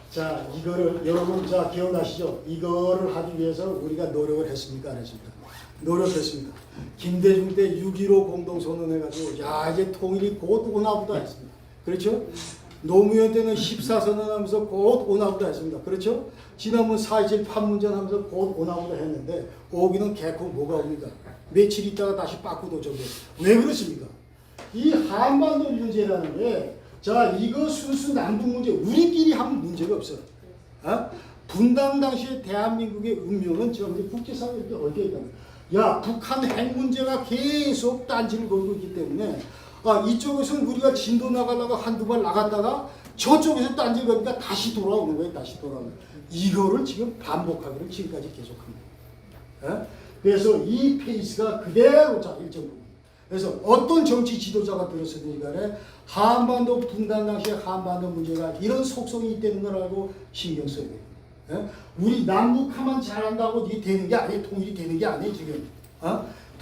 이거를 여러분 기억나시죠? 이거를 하기 위해서 우리가 노력을 했습니까? 안 했습니까? 노력했습니다. 김대중 때 6.15 공동선언해가지고 이제 통일이 곧 오나보다 했습니다. 그렇죠? 노무현 때는 14선언 하면서 곧 오나보다 했습니다. 그렇죠? 지난번 4.27 판문점 하면서 곧 오나보다 했는데 오기는 개코 뭐가 옵니까? 며칠 있다가 다시 빠꾸도 저게 왜 그렇습니까? 이 한반도 문제라는 게 이거 순수 남북 문제 우리끼리 하면 문제가 없어요. 분당 당시에 대한민국의 운명은 지금 국제사회에 이렇게 얽혀 있다. 북한 핵 문제가 계속 딴지를 걸고 있기 때문에 이쪽에서는 우리가 진도 나가려고 한두 발 나갔다가 저쪽에서 딴지 걸니까 다시 돌아오는 거예요. 다시 돌아오는 거예요. 이거를 지금 반복하기를 지금까지 계속합니다. 그래서 이 페이스가 그대로 일정 부분. 그래서 어떤 정치 지도자가 들었으니 간에 한반도 분단 당시에 한반도 문제가 이런 속성이 있다는 걸 알고 신경 써야 돼요. 우리 남북한만 잘한다고 이게 되는 게 아니에요. 통일이 되는 게 아니에요. 지금.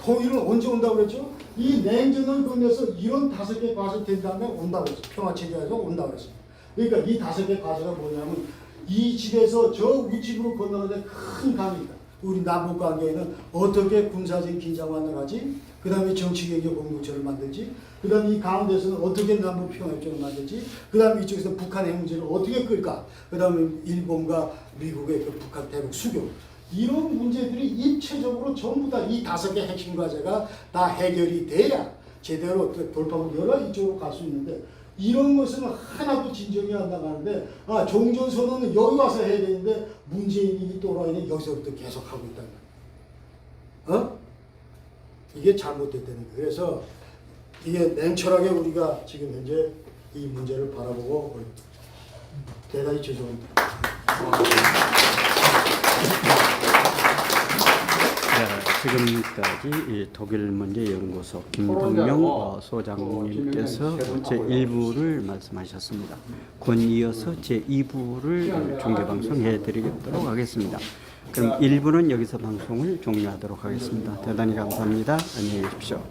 통일은 언제 온다고 그랬죠? 이 냉전을 건너서 이런 5개 과정 된 다음에 온다고 그랬죠. 평화체제에서 온다고 그랬어요. 그러니까 이 5개 과정은 뭐냐면 이 집에서 저 우집으로 건너는데 큰 감이 있다. 우리 남북관계에는 어떻게 군사적인 긴장 완화하지? 그 다음에 정치개혁 공동체를 만들지? 그 다음에 이 가운데서는 어떻게 남북평화협정을 만들지? 그 다음에 이쪽에서 북한 핵 문제를 어떻게 끌까? 그 다음에 일본과 미국의 북한 대북 수교. 이런 문제들이 입체적으로 전부 다 이 5개 핵심 과제가 다 해결이 돼야 제대로 돌파구 열어 이쪽으로 갈 수 있는데 이런 것은 하나도 진전이 안 나가는데 종전선언은 여기 와서 해야 되는데 문재인이 또라이는 여기서부터 계속 하고 있다는 거예요. 이게 잘못됐다는 거예요. 그래서 이게 냉철하게 우리가 지금 현재 이 문제를 바라보고 대단히 죄송합니다. 지금까지 이 독일문제연구소 김동영 소장님께서 제1부를 말씀하셨습니다. 곧 이어서 제2부를 중계방송해 드리도록 하겠습니다. 그럼 1부는 여기서 방송을 종료하도록 하겠습니다. 대단히 감사합니다. 안녕히 계십시오.